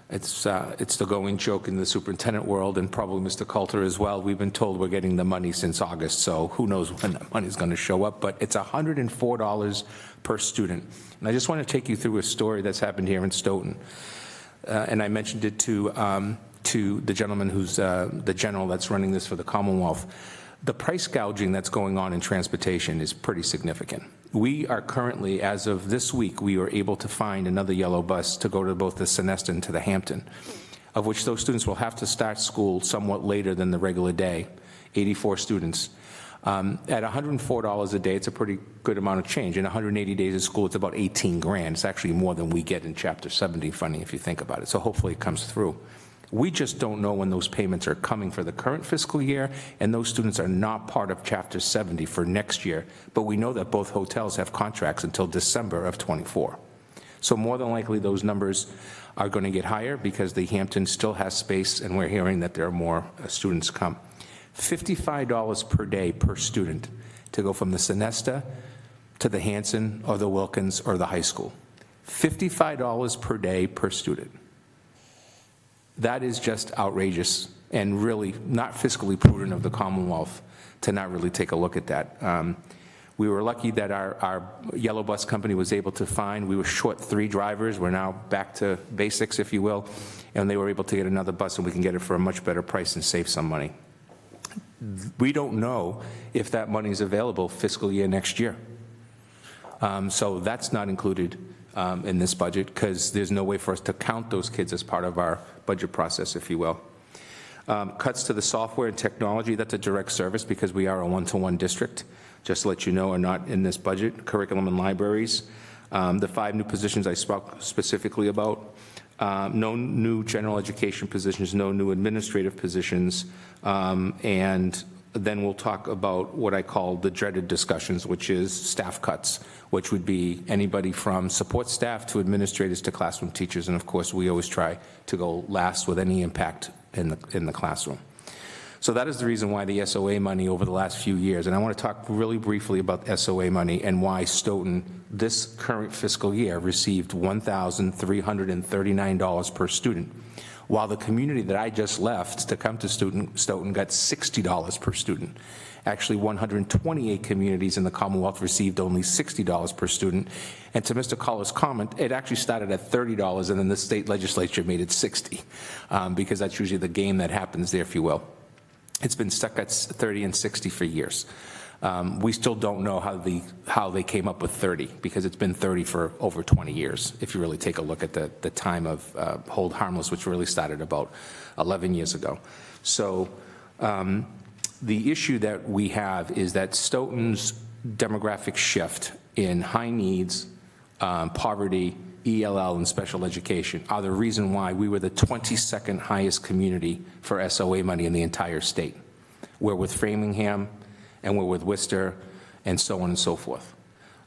it's the going joke in the superintendent world, and probably Mr. Coulter as well. We've been told we're getting the money since August, so who knows when that money is going to show up, but it's $104 per student. And I just want to take you through a story that's happened here in Stoughton. And I mentioned it to the gentleman who's the general that's running this for the Commonwealth. The price gouging that's going on in transportation is pretty significant. We are currently, as of this week, we were able to find another yellow bus to go to both the Sonesta and to the Hampton, of which those students will have to start school somewhat later than the regular day, 84 students. At $104 a day, it's a pretty good amount of change. In 180 days of school, it's about 18 grand. It's actually more than we get in Chapter 70 funding, if you think about it. So hopefully it comes through. We just don't know when those payments are coming for the current fiscal year, and those students are not part of Chapter 70 for next year. But we know that both hotels have contracts until December of /24. So more than likely, those numbers are going to get higher because the Hampton still has space, and we're hearing that there are more students come. $55 per day per student to go from the Sonesta to the Hanson or the Wilkins or the high school. $55 per day per student. That is just outrageous and really not fiscally prudent of the Commonwealth to not really take a look at that. We were lucky that our yellow bus company was able to find, we were short 3 drivers. We're now back to basics, if you will, and they were able to get another bus, and we can get it for a much better price and save some money. We don't know if that money is available fiscal year next year. So that's not included in this budget because there's no way for us to count those kids as part of our budget process, if you will. Cuts to the software and technology, that's a direct service because we are a one-to-one district. Just to let you know, are not in this budget. Curriculum and libraries. The 5 new positions I spoke specifically about. No new general education positions, no new administrative positions, and then we'll talk about what I call the dreaded discussions, which is staff cuts, which would be anybody from support staff to administrators to classroom teachers, and of course, we always try to go last with any impact in the classroom. So that is the reason why the SOA money over the last few years, and I want to talk really briefly about SOA money and why Stoughton this current fiscal year received $1,339 per student, while the community that I just left to come to Stoughton got $60 per student. Actually, 128 communities in the Commonwealth received only $60 per student. And to Mr. Coller's comment, it actually started at $30, and then the state legislature made it $60, because that's usually the game that happens there, if you will. It's been stuck at 30 and 60 for years. We still don't know how they came up with 30, because it's been 30 for over 20 years, if you really take a look at the time of Hold Harmless, which really started about 11 years ago. So the issue that we have is that Stoughton's demographic shift in high needs, poverty, ELL, and special education are the reason why we were the 22nd highest community for SOA money in the entire state. We're with Framingham, and we're with Worcester, and so on and so forth.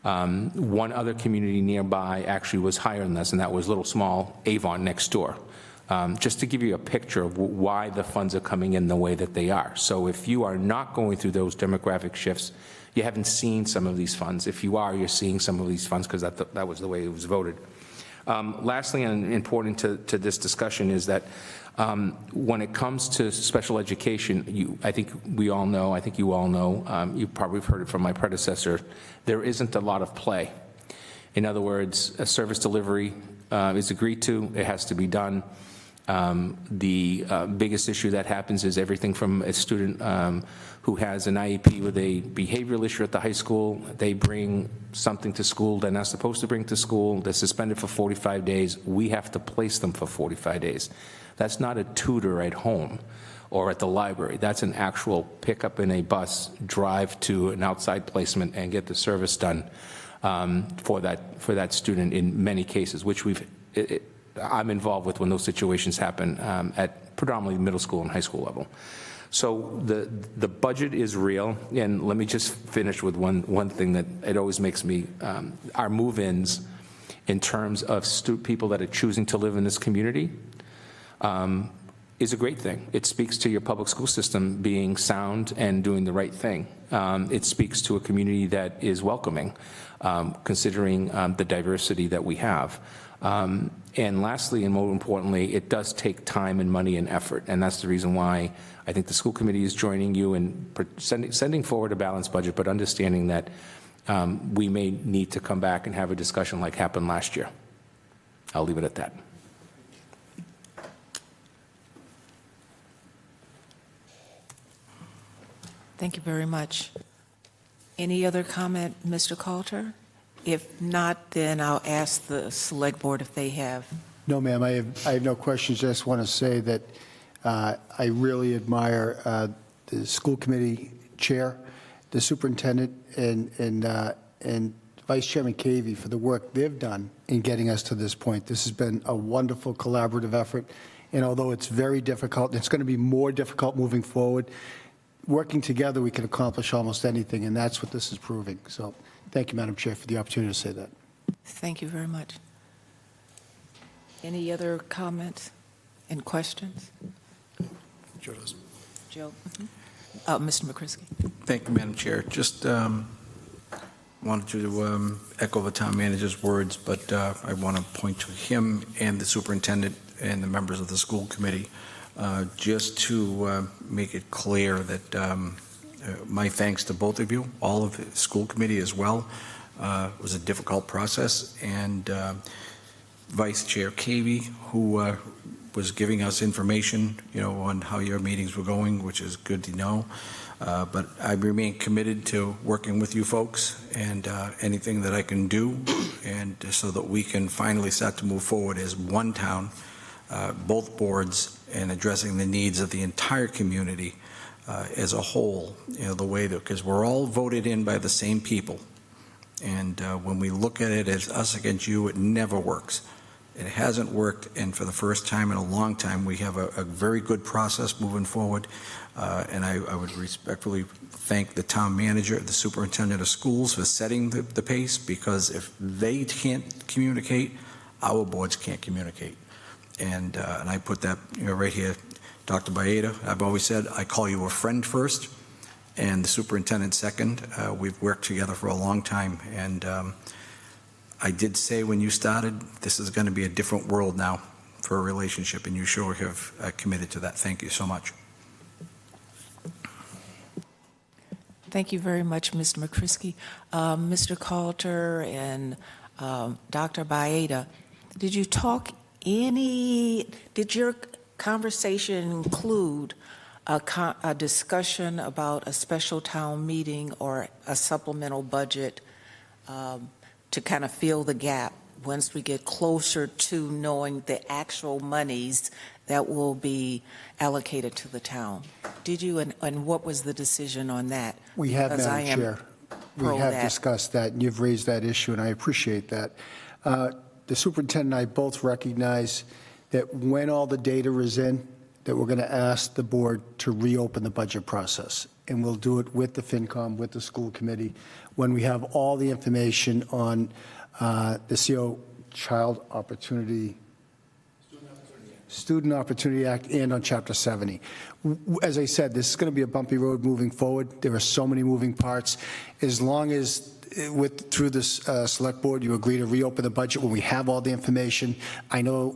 One other community nearby actually was higher than us, and that was little small Avon next door. Just to give you a picture of why the funds are coming in the way that they are. So if you are not going through those demographic shifts, you haven't seen some of these funds. If you are, you're seeing some of these funds because that was the way it was voted. Lastly, and important to this discussion, is that when it comes to special education, I think you all know, you probably have heard it from my predecessor, there isn't a lot of play. In other words, a service delivery is agreed to, it has to be done. The biggest issue that happens is everything from a student who has an IEP with a behavioral issue at the high school, they bring something to school they're not supposed to bring to school, they're suspended for 45 days, we have to place them for 45 days. That's not a tutor at home or at the library. That's an actual pickup in a bus, drive to an outside placement, and get the service done for that student in many cases, which I'm involved with when those situations happen at predominantly middle school and high school level. So the budget is real, and let me just finish with one thing that it always makes me, our move-ins in terms of people that are choosing to live in this community is a great thing. It speaks to your public school system being sound and doing the right thing. It speaks to a community that is welcoming, considering the diversity that we have. And lastly, and more importantly, it does take time and money and effort, and that's the reason why I think the school committee is joining you in sending forward a balanced budget, but understanding that we may need to come back and have a discussion like happened last year. I'll leave it at that. Thank you very much. Any other comment, Mr. Coulter? If not, then I'll ask the select board if they have. No, ma'am, I have no questions. Just want to say that I really admire the school committee chair, the superintendent, and Vice Chairman Cavey for the work they've done in getting us to this point. This has been a wonderful collaborative effort, and although it's very difficult, it's going to be more difficult moving forward. Working together, we can accomplish almost anything, and that's what this is proving. So thank you, Madam Chair, for the opportunity to say that. Thank you very much. Any other comments and questions? Joe does. Joe? Mr. McCrisky. Thank you, Madam Chair. Just wanted to echo the town manager's words, but I want to point to him and the superintendent and the members of the school committee just to make it clear that my thanks to both of you, all of the school committee as well. It was a difficult process, and Vice Chair Cavey, who was giving us information, on how your meetings were going, which is good to know. But I remain committed to working with you folks and anything that I can do, and so that we can finally start to move forward as one town, both boards, and addressing the needs of the entire community as a whole, the way that, because we're all voted in by the same people. And when we look at it as us against you, it never works. It hasn't worked, and for the first time in a long time, we have a very good process moving forward. And I would respectfully thank the town manager, the superintendent of schools for setting the pace, because if they can't communicate, our boards can't communicate. And I put that right here, Dr. Baeta, I've always said, I call you a friend first, and the superintendent second. We've worked together for a long time, and I did say when you started, this is going to be a different world now for a relationship, and you sure have committed to that. Thank you so much. Thank you very much, Mr. McCrisky. Mr. Coulter and Dr. Baeta, did your conversation include a discussion about a special town meeting or a supplemental budget to kind of fill the gap once we get closer to knowing the actual monies that will be allocated to the town? Did you, and what was the decision on that? We have, Because I Madam am Chair. We pro have that. discussed that, and you've raised that issue, and I appreciate that. The superintendent and I both recognize that when all the data is in, that we're going to ask the board to reopen the budget process. And we'll do it with the FinCom, with the school committee, when we have all the information on the CO Child Opportunity, Student Opportunity Act, and on Chapter 70. As I said, this is going to be a bumpy road moving forward. There are so many moving parts. As long as through this select board, you agree to reopen the budget when we have all the information. I know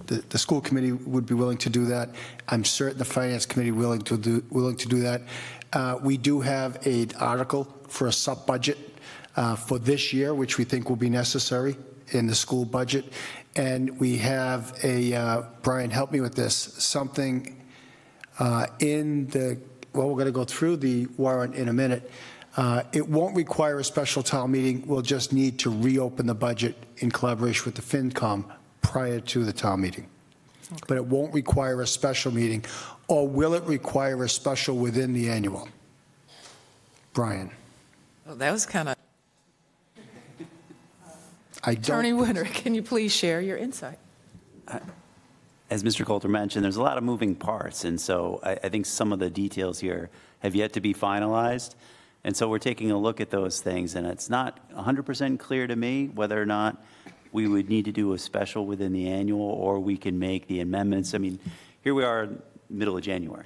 the school committee would be willing to do that. I'm certain the finance committee willing to do that. We do have an article for a sub-budget for this year, which we think will be necessary in the school budget. And we have Brian, help me with this, something in the, well, we're going to go through the warrant in a minute. It won't require a special town meeting. We'll just need to reopen the budget in collaboration with the FinCom prior to the town meeting. Okay. But it won't require a special meeting, or will it require a special within the annual? Brian. Well, that was kind of... Attorney Winter, can you please share your insight? As Mr. Coulter mentioned, there's a lot of moving parts, and so I think some of the details here have yet to be finalized. And so we're taking a look at those things, and it's not 100% clear to me whether or not we would need to do a special within the annual, or we can make the amendments. I mean, here we are, middle of January.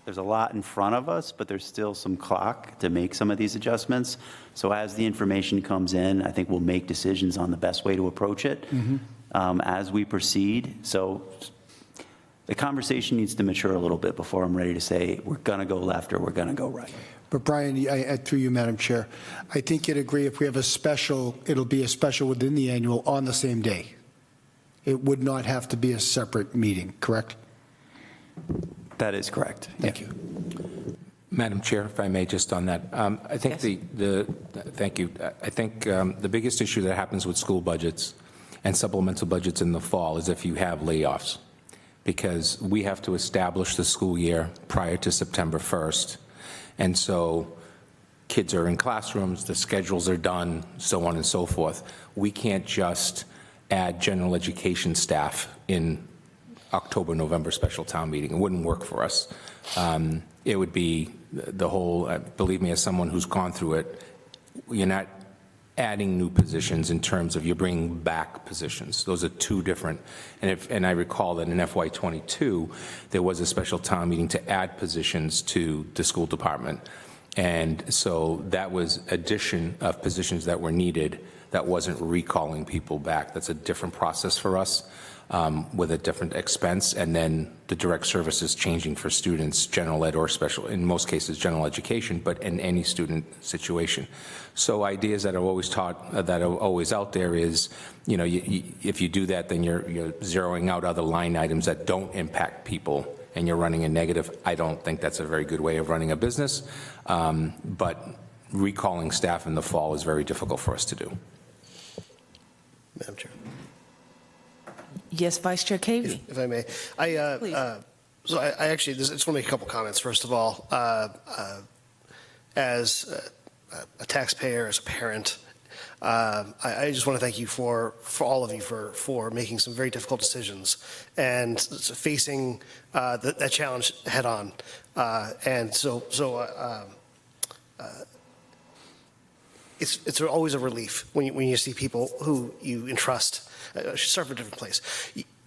There's a lot in front of us, but there's still some clock to make some of these adjustments. So as the information comes in, I think we'll make decisions on the best way to approach it as we proceed. So the conversation needs to mature a little bit before I'm ready to say we're going to go left or we're going to go right. But Brian, through you, Madam Chair, I think you'd agree if we have a special, it'll be a special within the annual on the same day. It would not have to be a separate meeting, correct? That is correct. Thank you. Madam Chair, if I may, just on that, I think Yes. thank you. I think the biggest issue that happens with school budgets and supplemental budgets in the fall is if you have layoffs, because we have to establish the school year prior to September 1st. And so kids are in classrooms, the schedules are done, so on and so forth. We can't just add general education staff in October, November special town meeting. It wouldn't work for us. It would be the whole, believe me, as someone who's gone through it, you're not adding new positions in terms of you're bringing back positions. Those are two different. And I recall that in FY22, there was a special town meeting to add positions to the school department. And so that was addition of positions that were needed. That wasn't recalling people back. That's a different process for us. With a different expense, and then the direct services changing for students, general ed or special, in most cases general education, but in any student situation. So ideas that are always taught, that are always out there is, if you do that, then you're zeroing out other line items that don't impact people and you're running a negative, I don't think that's a very good way of running a business. But recalling staff in the fall is very difficult for us to do. Madam Chair. Yes, Vice Chair Cavey. If I may. Please. So I actually just want to make a couple comments. First of all, as a taxpayer, as a parent, I just want to thank you for all of you for making some very difficult decisions and facing that challenge head on. And so it's always a relief when you see people who you entrust. I should start from a different place.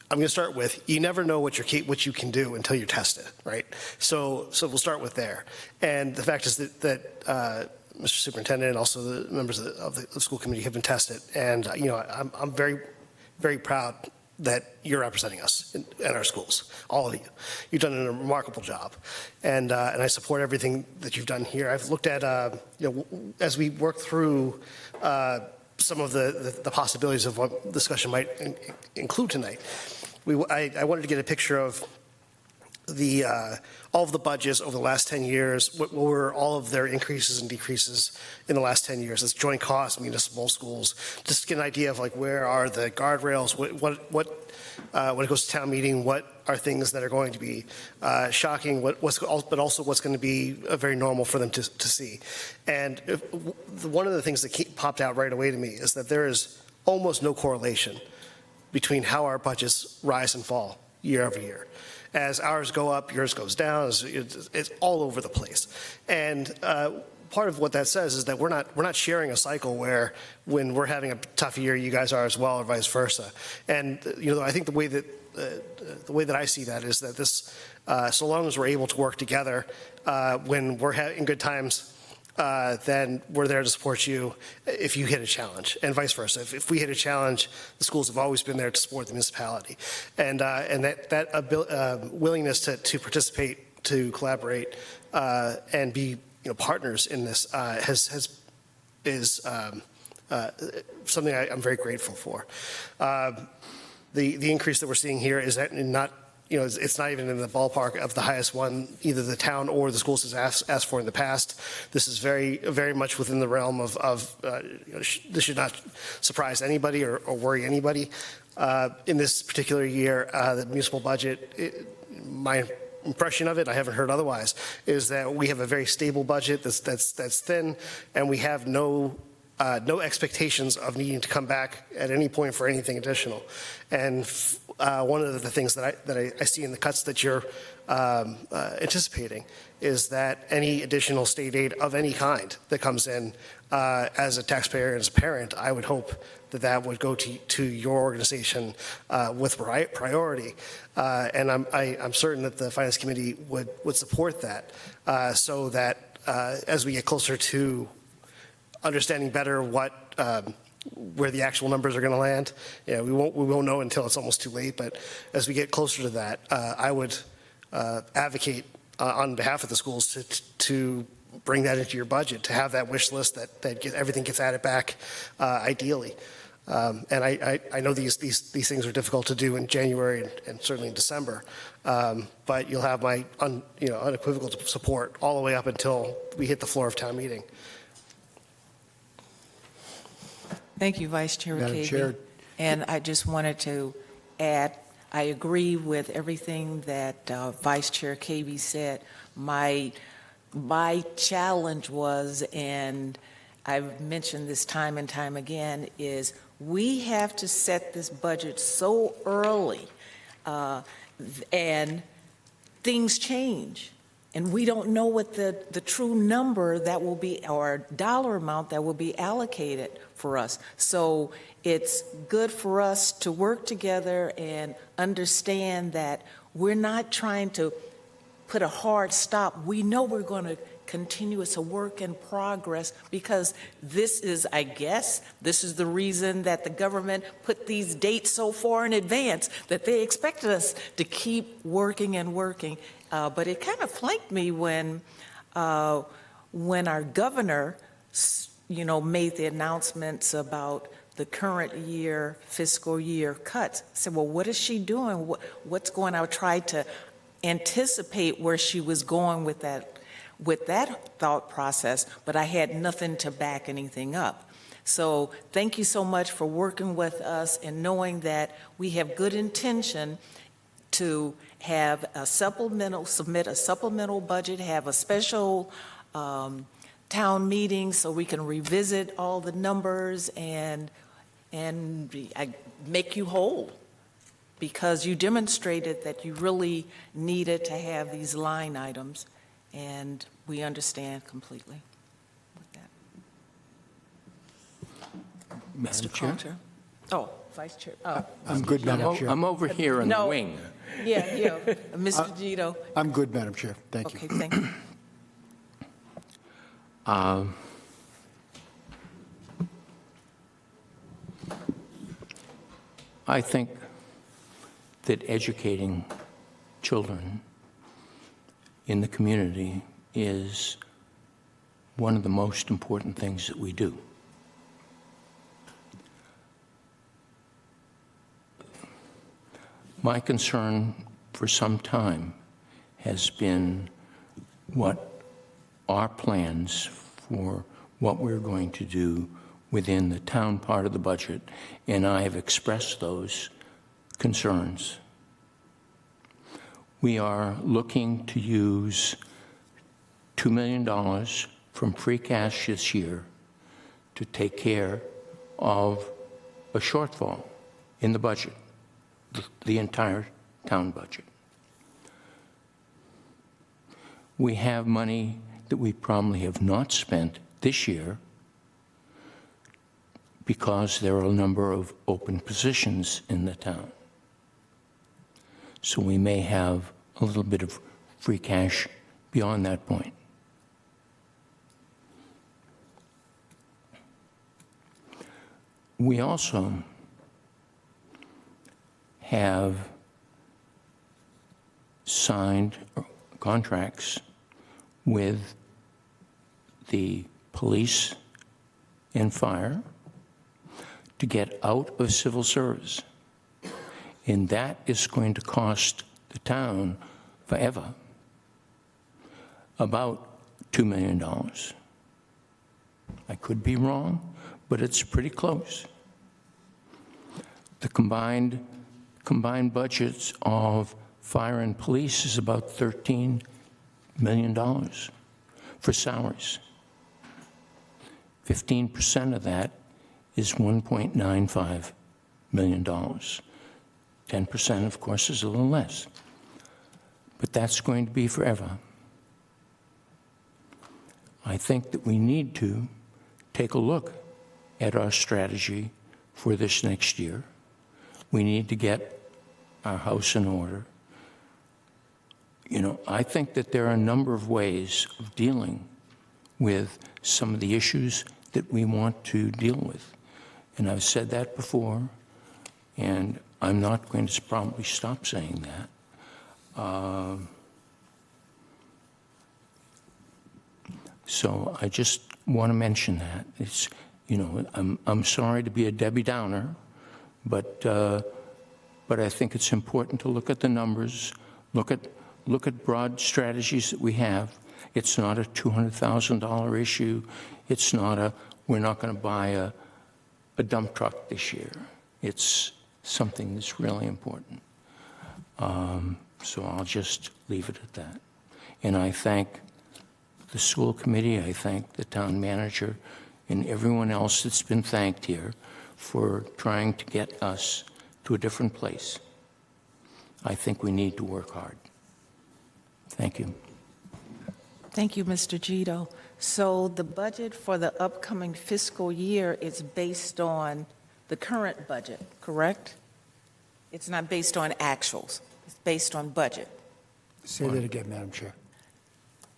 I'm going to start with, you never know what you can do until you're tested, right? So we'll start with there. And the fact is that Mr. Superintendent and also the members of the school committee have been tested. And, I'm very, very proud that you're representing us in our schools, all of you. You've done a remarkable job. And I support everything that you've done here. I've looked at, as we work through some of the possibilities of what discussion might include tonight, I wanted to get a picture of all of the budgets over the last 10 years, what were all of their increases and decreases in the last 10 years. It's joint costs, municipal schools, just to get an idea of where are the guardrails, what when it goes to town meeting, what are things that are going to be shocking, but also what's going to be very normal for them to see. And one of the things that popped out right away to me is that there is almost no correlation between how our budgets rise and fall year over year. As ours go up, yours goes down. It's all over the place. And part of what that says is that we're not sharing a cycle where when we're having a tough year, you guys are as well, or vice versa. And I think the way that I see that is that this, so long as we're able to work together, when we're in good times, then we're there to support you if you hit a challenge, and vice versa. If we hit a challenge, the schools have always been there to support the municipality, and that willingness to participate, to collaborate, and be partners in this is something I'm very grateful for. The increase that we're seeing here is not. It's not even in the ballpark of the highest one either the town or the schools has asked for in the past. This is very, very much within the realm of this should not surprise anybody or worry anybody. In this particular year, the municipal budget, my impression of it, I haven't heard otherwise, is that we have a very stable budget that's thin, and we have no expectations of needing to come back at any point for anything additional. And one of the things that I see in the cuts that you're anticipating is that any additional state aid of any kind that comes in, as a taxpayer and as a parent, I would hope that would go to your organization with priority. And I'm certain that the Finance Committee would support that, so that as we get closer to understanding better where the actual numbers are going to land, we won't know until it's almost too late. But as we get closer to that, I would advocate on behalf of the schools to bring that into your budget, to have that wish list that everything gets added back, ideally. And I know these things are difficult to do in January and certainly in December, but you'll have my unequivocal support all the way up until we hit the floor of town meeting. Thank you, Vice Chair Madam Cavey. Chair. And I just wanted to add, I agree with everything that Vice Chair Cavey said. My challenge was, and I've mentioned this time and time again, is we have to set this budget so early, and things change. And we don't know what the true number that will be, or dollar amount that will be allocated for us. So it's good for us to work together and understand that we're not trying to put a hard stop. We know we're going to continue. It's a work in progress, because this is, I guess, this is the reason that the government put these dates so far in advance, that they expected us to keep working and working. But it kind of flanked me when our governor, made the announcements about the current year, fiscal year cuts. I said, well, what is she doing? What's going on? I tried to anticipate where she was going with that thought process, but I had nothing to back anything up. So thank you so much for working with us and knowing that we have good intention to have submit a supplemental budget, have a special town meeting so we can revisit all the numbers and make you whole, because you demonstrated that you really needed to have these line items, and we understand completely with that. Madam Mr. Chair? Coulter? Oh, Vice Chair. Oh, I'm good, Madam Chair. I'm over here in the No. wing. yeah, Mr. Gito. I'm good, Madam Chair. Thank you. Okay, thank you. I think that educating children in the community is one of the most important things that we do. My concern for some time has been what our plans for what we're going to do within the town part of the budget, and I have expressed those concerns. We are looking to use $2 million from free cash this year to take care of a shortfall in the budget, the entire town budget. We have money that we probably have not spent this year because there are a number of open positions in the town. So we may have a little bit of free cash beyond that point. We also have signed contracts with the police and fire to get out of civil service. And that is going to cost the town forever about $2 million. I could be wrong, but it's pretty close. The combined budgets of fire and police is about $13 million for salaries. 15% of that is $1.95 million. 10%, of course, is a little less. But that's going to be forever. I think that we need to take a look at our strategy for this next year. We need to get our house in order. You know, I think that there are a number of ways of dealing with some of the issues that we want to deal with. And I've said that before, and I'm not going to probably stop saying that. So I just want to mention that. It's, you know, I'm sorry to be a Debbie Downer, but I think it's important to look at the numbers, look at broad strategies that we have. It's not a $200,000 issue. It's not we're not going to buy a dump truck this year. It's something that's really important. So I'll just leave it at that. And I thank the school committee, I thank the town manager, and everyone else that's been thanked here for trying to get us to a different place. I think we need to work hard. Thank you. Thank you, Mr. Gito. So the budget for the upcoming fiscal year is based on the current budget, correct? It's not based on actuals. It's based on budget. Say that again, Madam Chair.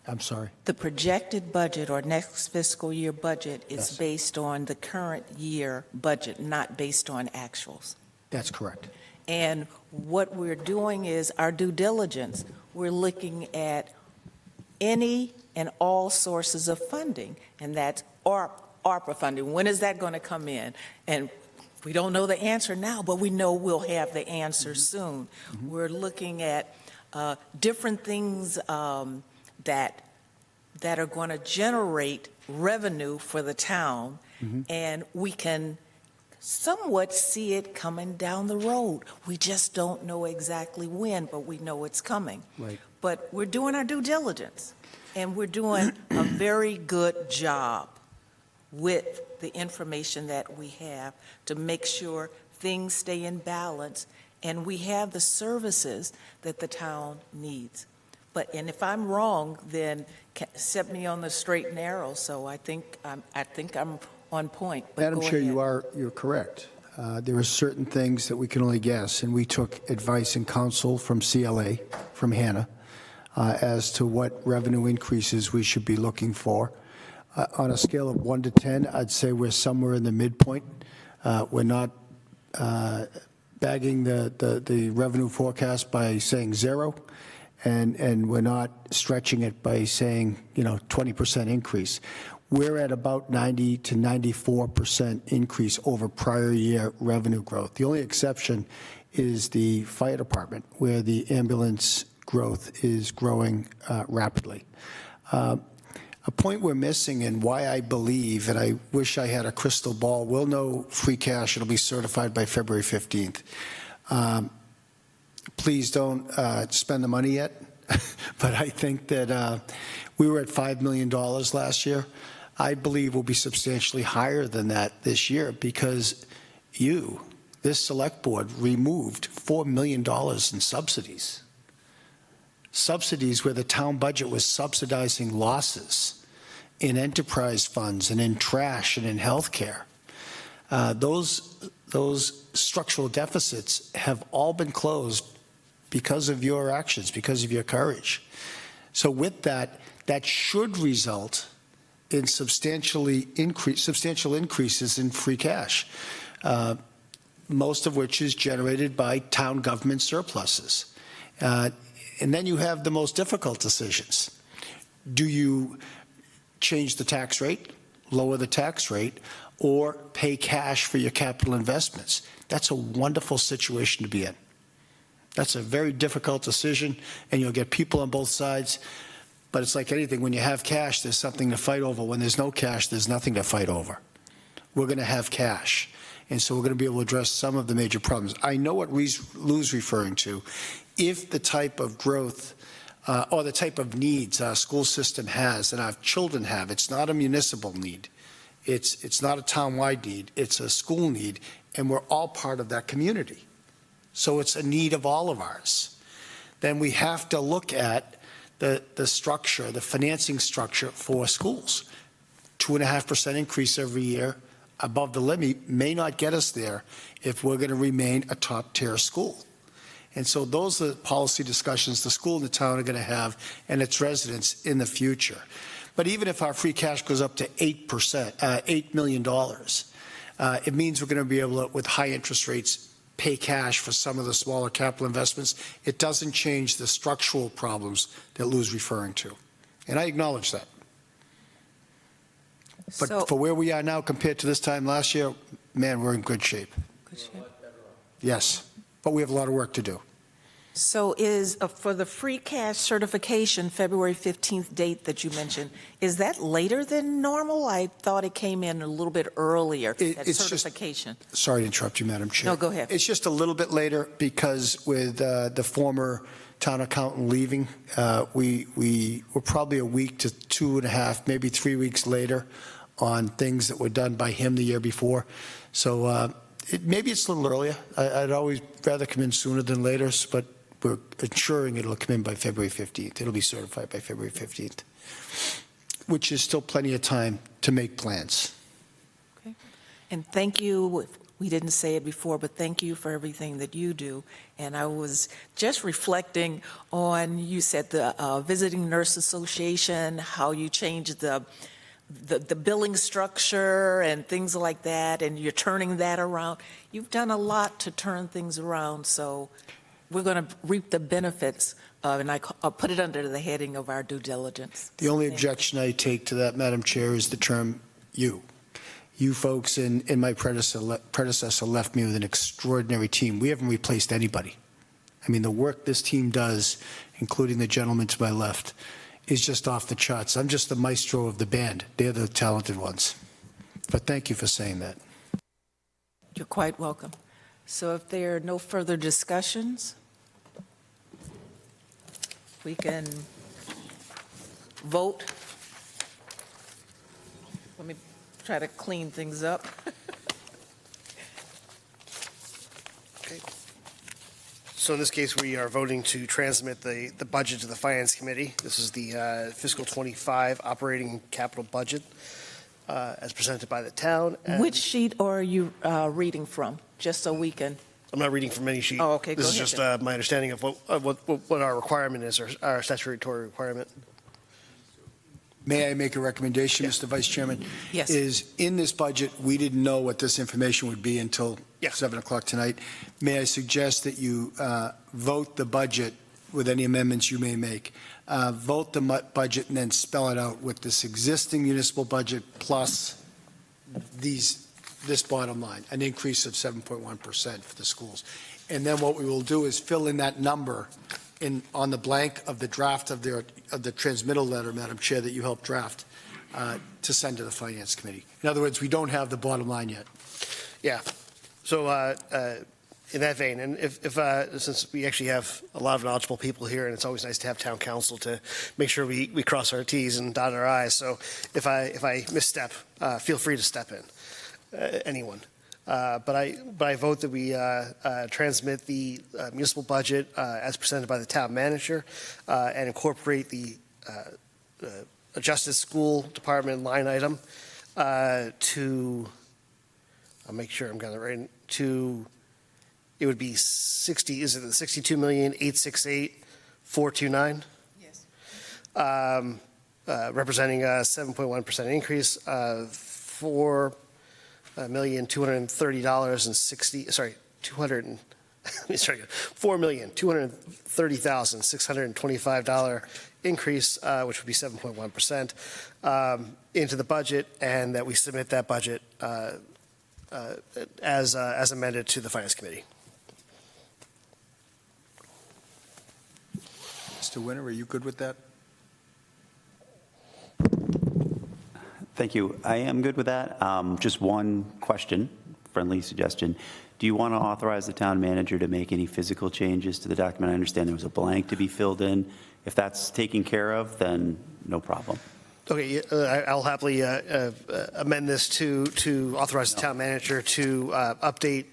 I'm sorry. The projected budget or next fiscal year budget is Yes. based on the current year budget, not based on actuals. That's correct. And what we're doing is our due diligence. We're looking at any and all sources of funding, and that's ARPA funding. When is that going to come in? And we don't know the answer now, but we know we'll have the answer soon. We're looking at different things that are going to generate revenue for the town, and we can somewhat see it coming down the road. We just don't know exactly when, but we know it's coming. Right. But we're doing our due diligence, and we're doing a very good job with the information that we have to make sure things stay in balance and we have the services that the town needs. And if I'm wrong, then set me on the straight and narrow. So I think I'm on point. But Madam go Chair, ahead. you're correct. There are certain things that we can only guess, and we took advice and counsel from CLA, from Hannah, as to what revenue increases we should be looking for. On a scale of 1 to 10, I'd say we're somewhere in the midpoint. We're not bagging the revenue forecast by saying 0, and we're not stretching it by saying, 20% increase. We're at about 90 to 94% increase over prior year revenue growth. The only exception is the fire department, where the ambulance growth is growing rapidly. A point we're missing, and why I believe, and I wish I had a crystal ball, we'll know free cash, it'll be certified by February 15th. Please don't spend the money yet, but I think that we were at $5 million last year. I believe we'll be substantially higher than that this year because this select board, removed $4 million in subsidies. Subsidies where the town budget was subsidizing losses in enterprise funds and in trash and in healthcare. Those structural deficits have all been closed because of your actions, because of your courage. So with that should result in substantial increases in free cash, most of which is generated by town government surpluses. And then you have the most difficult decisions. Do you change the tax rate, lower the tax rate, or pay cash for your capital investments? That's a wonderful situation to be in. That's a very difficult decision, and you'll get people on both sides. But it's like anything. When you have cash, there's something to fight over. When there's no cash, there's nothing to fight over. We're going to have cash. And so we're going to be able to address some of the major problems. I know what Lou's referring to. If the type of growth or the type of needs our school system has and our children have, it's not a municipal need. It's not a town-wide need. It's a school need, and we're all part of that community. So it's a need of all of ours. Then we have to look at the structure, the financing structure for schools. 2.5% increase every year above the limit may not get us there if we're going to remain a top-tier school. And so those are the policy discussions the school and the town are going to have and its residents in the future. But even if our free cash goes up to 8 million dollars, it means we're going to be able to, with high interest rates, pay cash for some of the smaller capital investments. It doesn't change the structural problems that Lou's referring to. And I acknowledge that. But for where we are now compared to this time last year, man, we're in good shape. Yes, but we have a lot of work to do. So is, for the free cash certification, February 15th date that you mentioned, is that later than normal? I thought it came in a little bit earlier, that certification. Sorry to interrupt you, Madam Chair. No, go ahead. It's just a little bit later because with the former town accountant leaving, we were probably a week to 2.5, maybe 3 weeks later on things that were done by him the year before. So maybe it's a little earlier. I'd always rather come in sooner than later, but we're ensuring it'll come in by February 15th. It'll be certified by February 15th, which is still plenty of time to make plans. Okay. And thank you. We didn't say it before, but thank you for everything that you do. And I was just reflecting on, you said the Visiting Nurse Association, how you changed the billing structure and things like that, and you're turning that around. You've done a lot to turn things around, so we're going to reap the benefits of, and I'll put it under the heading of our due diligence. The only objection I take to that, Madam Chair, is the term you. You folks and my predecessor left me with an extraordinary team. We haven't replaced anybody. I mean, the work this team does, including the gentleman to my left, is just off the charts. I'm just the maestro of the band. They're the talented ones. But thank you for saying that. You're quite welcome. So if there are no further discussions, we can vote. Let me try to clean things up. Okay. So in this case, we are voting to transmit the budget to the Finance Committee. This is the fiscal 25 operating capital budget as presented by the town. And Which sheet are you reading from, just so we can? I'm not reading from any sheet. Oh, okay, This go is ahead just then. my understanding of what our requirement is, our statutory requirement. May I make a recommendation, Mr. Vice Chairman? Yes. Is in this budget, we didn't know what this information would be until Yeah. 7 o'clock tonight. May I suggest that you vote the budget with any amendments you may make? Vote the budget and then spell it out with this existing municipal budget plus this bottom line, an increase of 7.1% for the schools. And then what we will do is fill in that number on the blank of the draft of the transmittal letter, Madam Chair, that you helped draft to send to the Finance Committee. In other words, we don't have the bottom line yet. Yeah. So in that vein, and if since we actually have a lot of knowledgeable people here, and it's always nice to have town council to make sure we cross our T's and dot our I's. So if I misstep, feel free to step in, anyone. But I vote that we transmit the municipal budget as presented by the town manager and incorporate the adjusted school department line item to, I'll make sure I'm getting it right, to, it would be 60, is it the 62,868,429? Yes. Representing a 7.1% increase of $4,230,625 increase, which would be 7.1%, into the budget, and that we submit that budget as amended to the Finance Committee. Mr. Winter, are you good with that? Thank you. I am good with that. Just one question, friendly suggestion. Do you want to authorize the town manager to make any physical changes to the document? I understand there was a blank to be filled in. If that's taken care of, then no problem. Okay, I'll happily amend this to authorize the town manager to update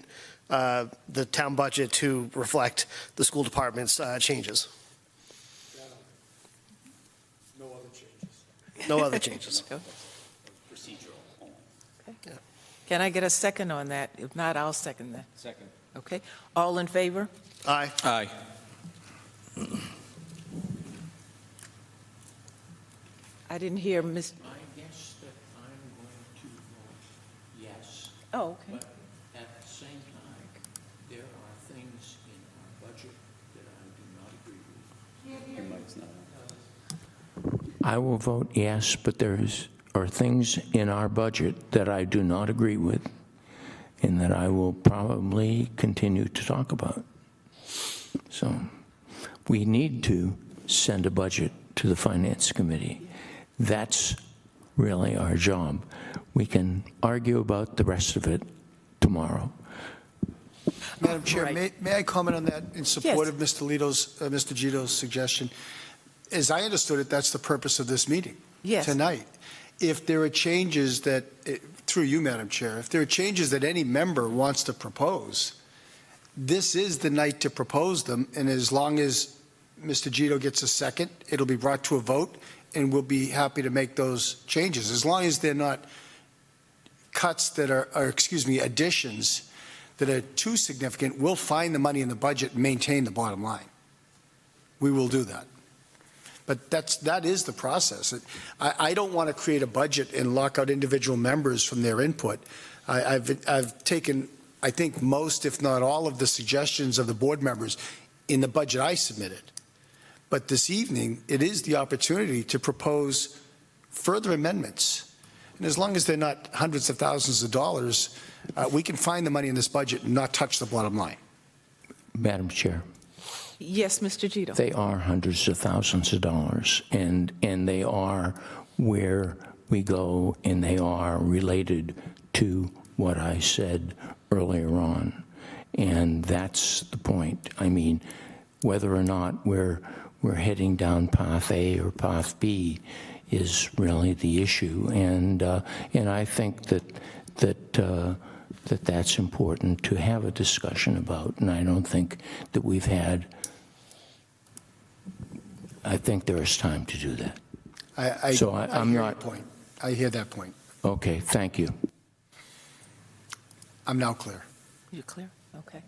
the town budget to reflect the school department's changes. No other changes. No other changes. Can I get a second on that? If not, I'll second that. Second. Okay. All in favor? Aye. Aye. I didn't hear Ms. I guess that I'm going to vote yes. Oh, okay. But at the same time, there are things in our budget that I do not agree with. I will vote yes, but there are things in our budget that I do not agree with and that I will probably continue to talk about. So we need to send a budget to the Finance Committee. That's really our job. We can argue about the rest of it tomorrow. Madam Chair, Right. may I comment on that in support Yes. of Mr. Gito's suggestion? As I understood it, that's the purpose of this meeting Yes. tonight. If there are changes that, through you, Madam Chair, if there are changes that any member wants to propose, this is the night to propose them, and as long as Mr. Gito gets a second, it'll be brought to a vote, and we'll be happy to make those changes, as long as they're not cuts that are additions that are too significant. We'll find the money in the budget and maintain the bottom line. We will do that. But that is the process. I don't want to create a budget and lock out individual members from their input. I've taken, I think, most, if not all, of the suggestions of the board members in the budget I submitted. But this evening, it is the opportunity to propose further amendments. And as long as they're not hundreds of thousands of dollars, we can find the money in this budget and not touch the bottom line. Madam Chair, Yes, Mr. Gito. They are hundreds of thousands of dollars, and they are where we go, and they are related to what I said earlier on. And that's the point. I mean, whether or not we're heading down path A or path B is really the issue. And I think that's important to have a discussion about. And I don't think that we've had. I think there is time to do that. I'm hear not. your point. I hear that point. Okay, thank you. I'm now clear. You clear? Okay.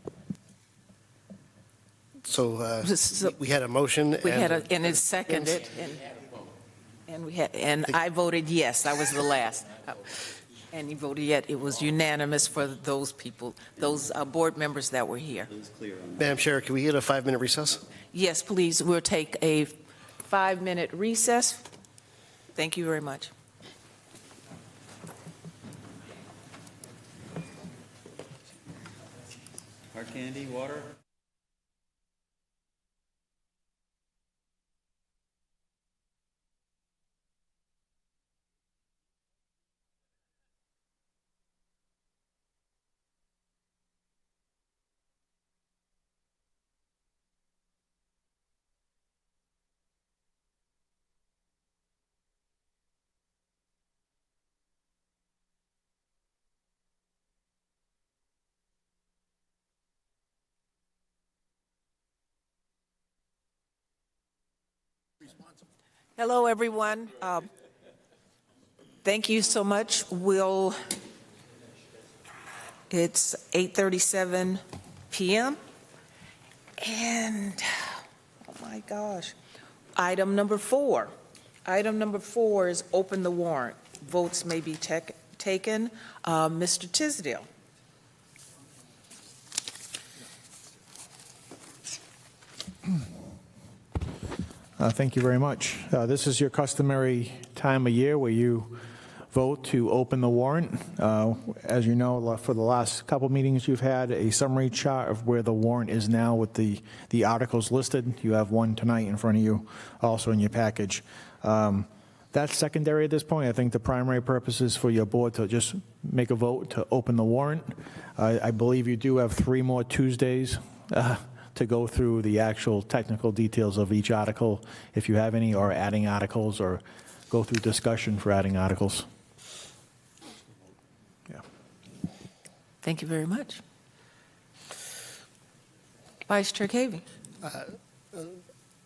So So- we had a motion. And it's seconded, and I voted yes, I was the last. And you voted yes, it was unanimous for those people, those board members that were here. Madam Chair, can we get a 5-minute recess? Yes, please, we'll take a 5-minute recess. Thank you very much. Hard candy, water? Hello, everyone. Thank you so much. It's 8:37 p.m. And, oh my gosh, item number 4. Item number 4 is open the warrant. Votes may be taken. Mr. Tisdale. Thank you very much. This is your customary time of year where you vote to open the warrant. As you know, for the last couple meetings, you've had a summary chart of where the warrant is now with the articles listed. You have one tonight in front of you, also in your package. That's secondary at this point. I think the primary purpose is for your board to just make a vote to open the warrant. I believe you do have 3 more Tuesdays to go through the actual technical details of each article, if you have any, or adding articles, or go through discussion for adding articles. Yeah. Thank you very much. Vice Chair Cavey.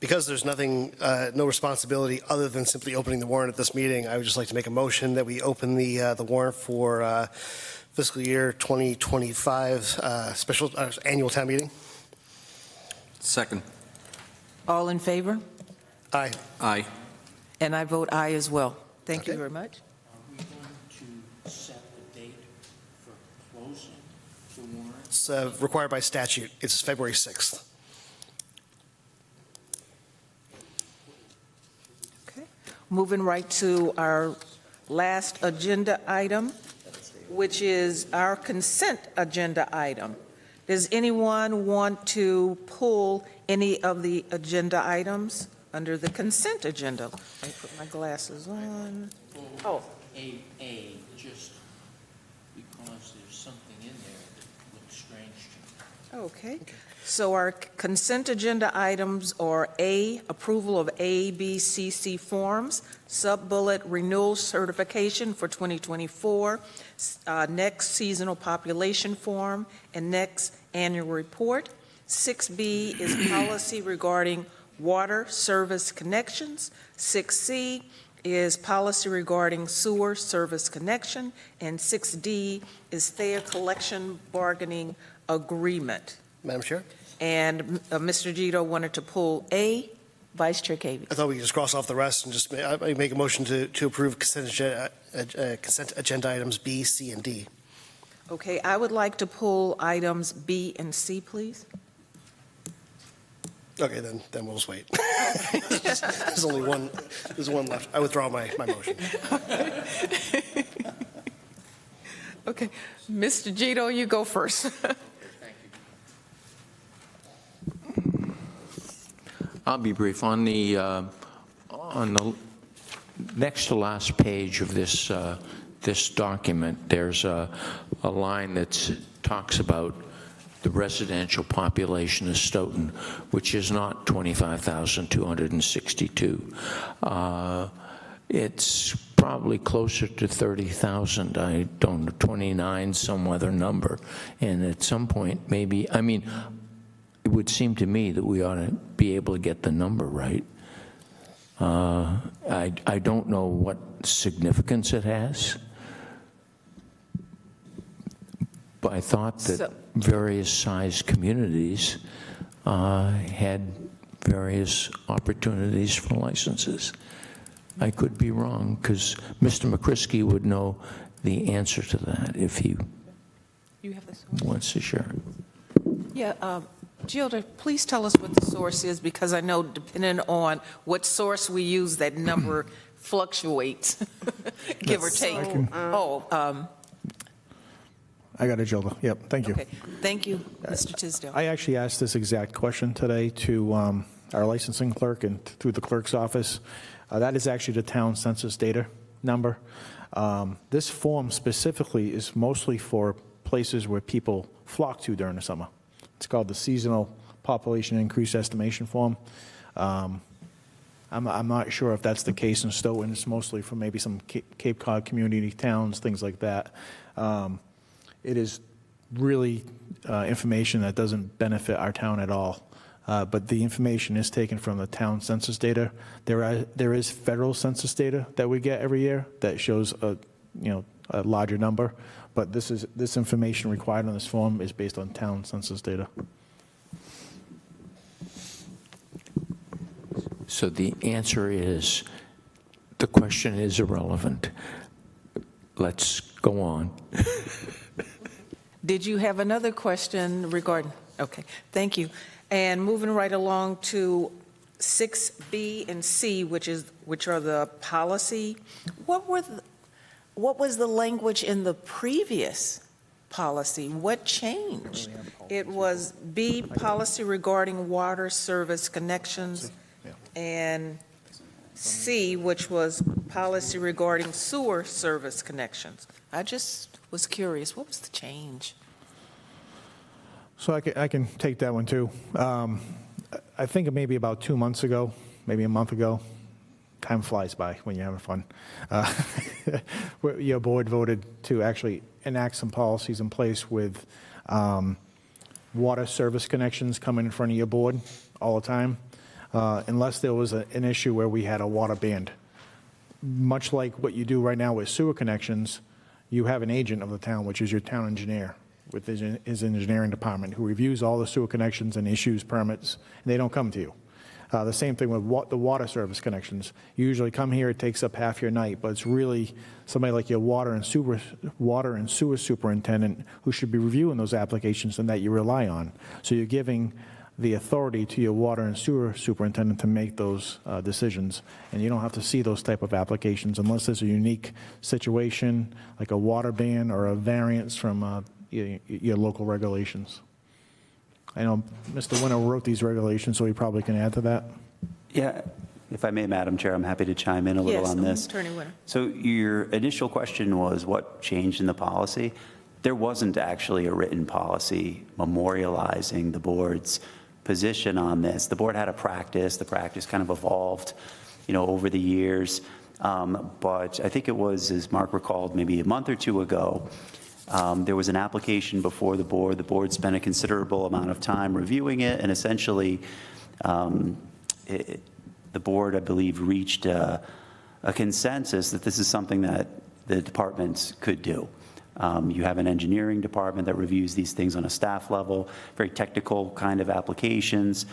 Because there's nothing, no responsibility other than simply opening the warrant at this meeting, I would just like to make a motion that we open the warrant for fiscal year 2025 special annual town meeting. Second. All in favor? Aye. Aye. And I vote aye as well. Thank you Okay. very much. Are we going to set the date for closing the warrant? It's required by statute. It's February 6th. Okay. Moving right to our last agenda item, which is our consent agenda item. Does anyone want to pull any of the agenda items under the consent agenda? Let me put my glasses on. Oh. A, just because there's something in there that looks strange to me. Okay. So our consent agenda items are A, approval of A, B, C, C forms, sub-bullet renewal certification for 2024, next seasonal population form, and next annual report. 6B is policy regarding water service connections. 6C is policy regarding sewer service connection. And 6D is fair collection bargaining agreement. Madam Chair? And Mr. Gito wanted to pull A. Vice Chair Cavey. I thought we could just cross off the rest and just make a motion to approve consent agenda items B, C, and D. Okay, I would like to pull items B and C, please. Okay, then we'll just wait. There's only one, there's one left. I withdraw my motion. Okay, Mr. Gito, you go first. I'll be brief. On the next to last page of this, this document, there's a line that talks about the residential population of Stoughton, which is not 25,262. It's probably closer to 30,000. I don't know, 29, some other number. And at some point, maybe, I mean, it would seem to me that we ought to be able to get the number right. I don't know what significance it has, but I thought that various size communities had various opportunities for licenses. I could be wrong, because Mr. McCrisky would know the answer to that if he wants to share. Yeah, Gilda, please tell us what the source is, because I know depending on what source we use, that number fluctuates, give or take. I got it, Gilda. Yep, thank you. Okay, thank you, Mr. Tisdale. I actually asked this exact question today to our licensing clerk and through the clerk's office. That is actually the town census data number. This form specifically is mostly for places where people flock to during the summer. It's called the Seasonal Population Increase Estimation Form. I'm not sure if that's the case in Stoughton. It's mostly for maybe some Cape Cod community towns, things like that. It is really information that doesn't benefit our town at all. But the information is taken from the town census data. There is federal census data that we get every year that shows a larger number. But this information required on this form is based on town census data. So the answer is, the question is irrelevant. Let's go on. Did you have another question regarding? Okay, thank you. And moving right along to 6B and C, which are the policy. What was the language in the previous policy? What changed? It was B, policy regarding water service connections, and C, which was policy regarding sewer service connections. I just was curious, what was the change? So I can take that one too. I think maybe about 2 months ago, maybe a month ago, time flies by when you're having fun. Your board voted to actually enact some policies in place with water service connections coming in front of your board all the time, unless there was an issue where we had a water ban. Much like what you do right now with sewer connections, you have an agent of the town, which is your town engineer, with his engineering department, who reviews all the sewer connections and issues permits, and they don't come to you. The same thing with the water service connections. You usually come here, it takes up half your night, but it's really somebody like your water and sewer superintendent who should be reviewing those applications and that you rely on. So you're giving the authority to your water and sewer superintendent to make those decisions, and you don't have to see those type of applications unless there's a unique situation, like a water ban or a variance from your local regulations. I know Mr. Winter wrote these regulations, so he probably can add to that. Yeah, if I may, Madam Chair, I'm happy to chime in a little on this. Attorney Winter. So your initial question was what changed in the policy? There wasn't actually a written policy memorializing the board's position on this. The board had a practice. The practice kind of evolved, over the years. But I think it was, as Mark recalled, maybe a month or two ago, there was an application before the board. The board spent a considerable amount of time reviewing it, and essentially the board, I believe, reached a consensus that this is something that the departments could do. You have an engineering department that reviews these things on a staff level, very technical kind of applications,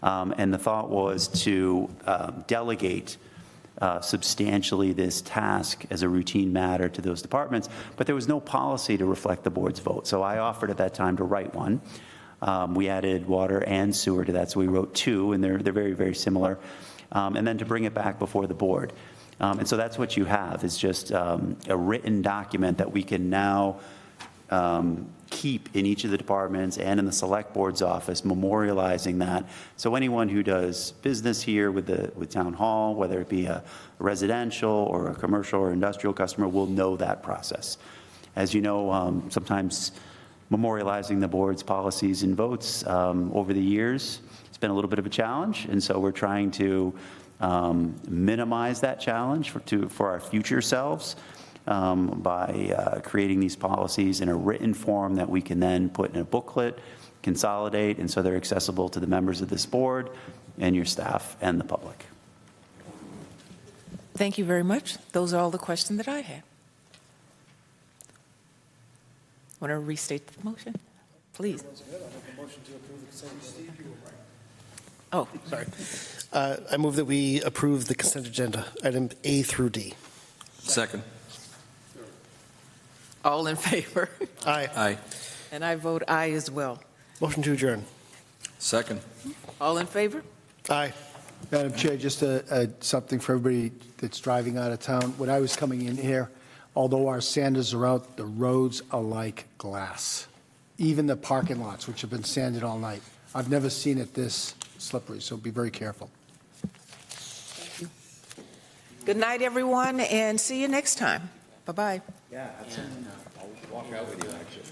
and the thought was to delegate substantially this task as a routine matter to those departments, but there was no policy to reflect the board's vote. So I offered at that time to write one. We added water and sewer to that, so we wrote two, and they're very, very similar, and then to bring it back before the board. And so that's what you have, is just a written document that we can now keep in each of the departments and in the select board's office, memorializing that. So anyone who does business here with Town Hall, whether it be a residential or a commercial or industrial customer, will know that process. As you know, sometimes memorializing the board's policies and votes over the years, it's been a little bit of a challenge, and so we're trying to minimize that challenge for our future selves by creating these policies in a written form that we can then put in a booklet, consolidate, and so they're accessible to the members of this board and your staff and the public. Thank you very much. Those are all the questions that I had. Want to restate the motion? Please. Oh, Sorry. I move that we approve the consent agenda, item A through D. Second. all in favor? Aye. Aye. And I vote aye as well. Motion to adjourn. Second. All in favor? Aye. Madam Chair, just something for everybody that's driving out of town. When I was coming in here, although our sanders are out, the roads are like glass. Even the parking lots, which have been sanded all night. I've never seen it this slippery, so be very careful. Good night, everyone, and see you next time. Bye-bye. Yeah, I'll walk out with you, actually.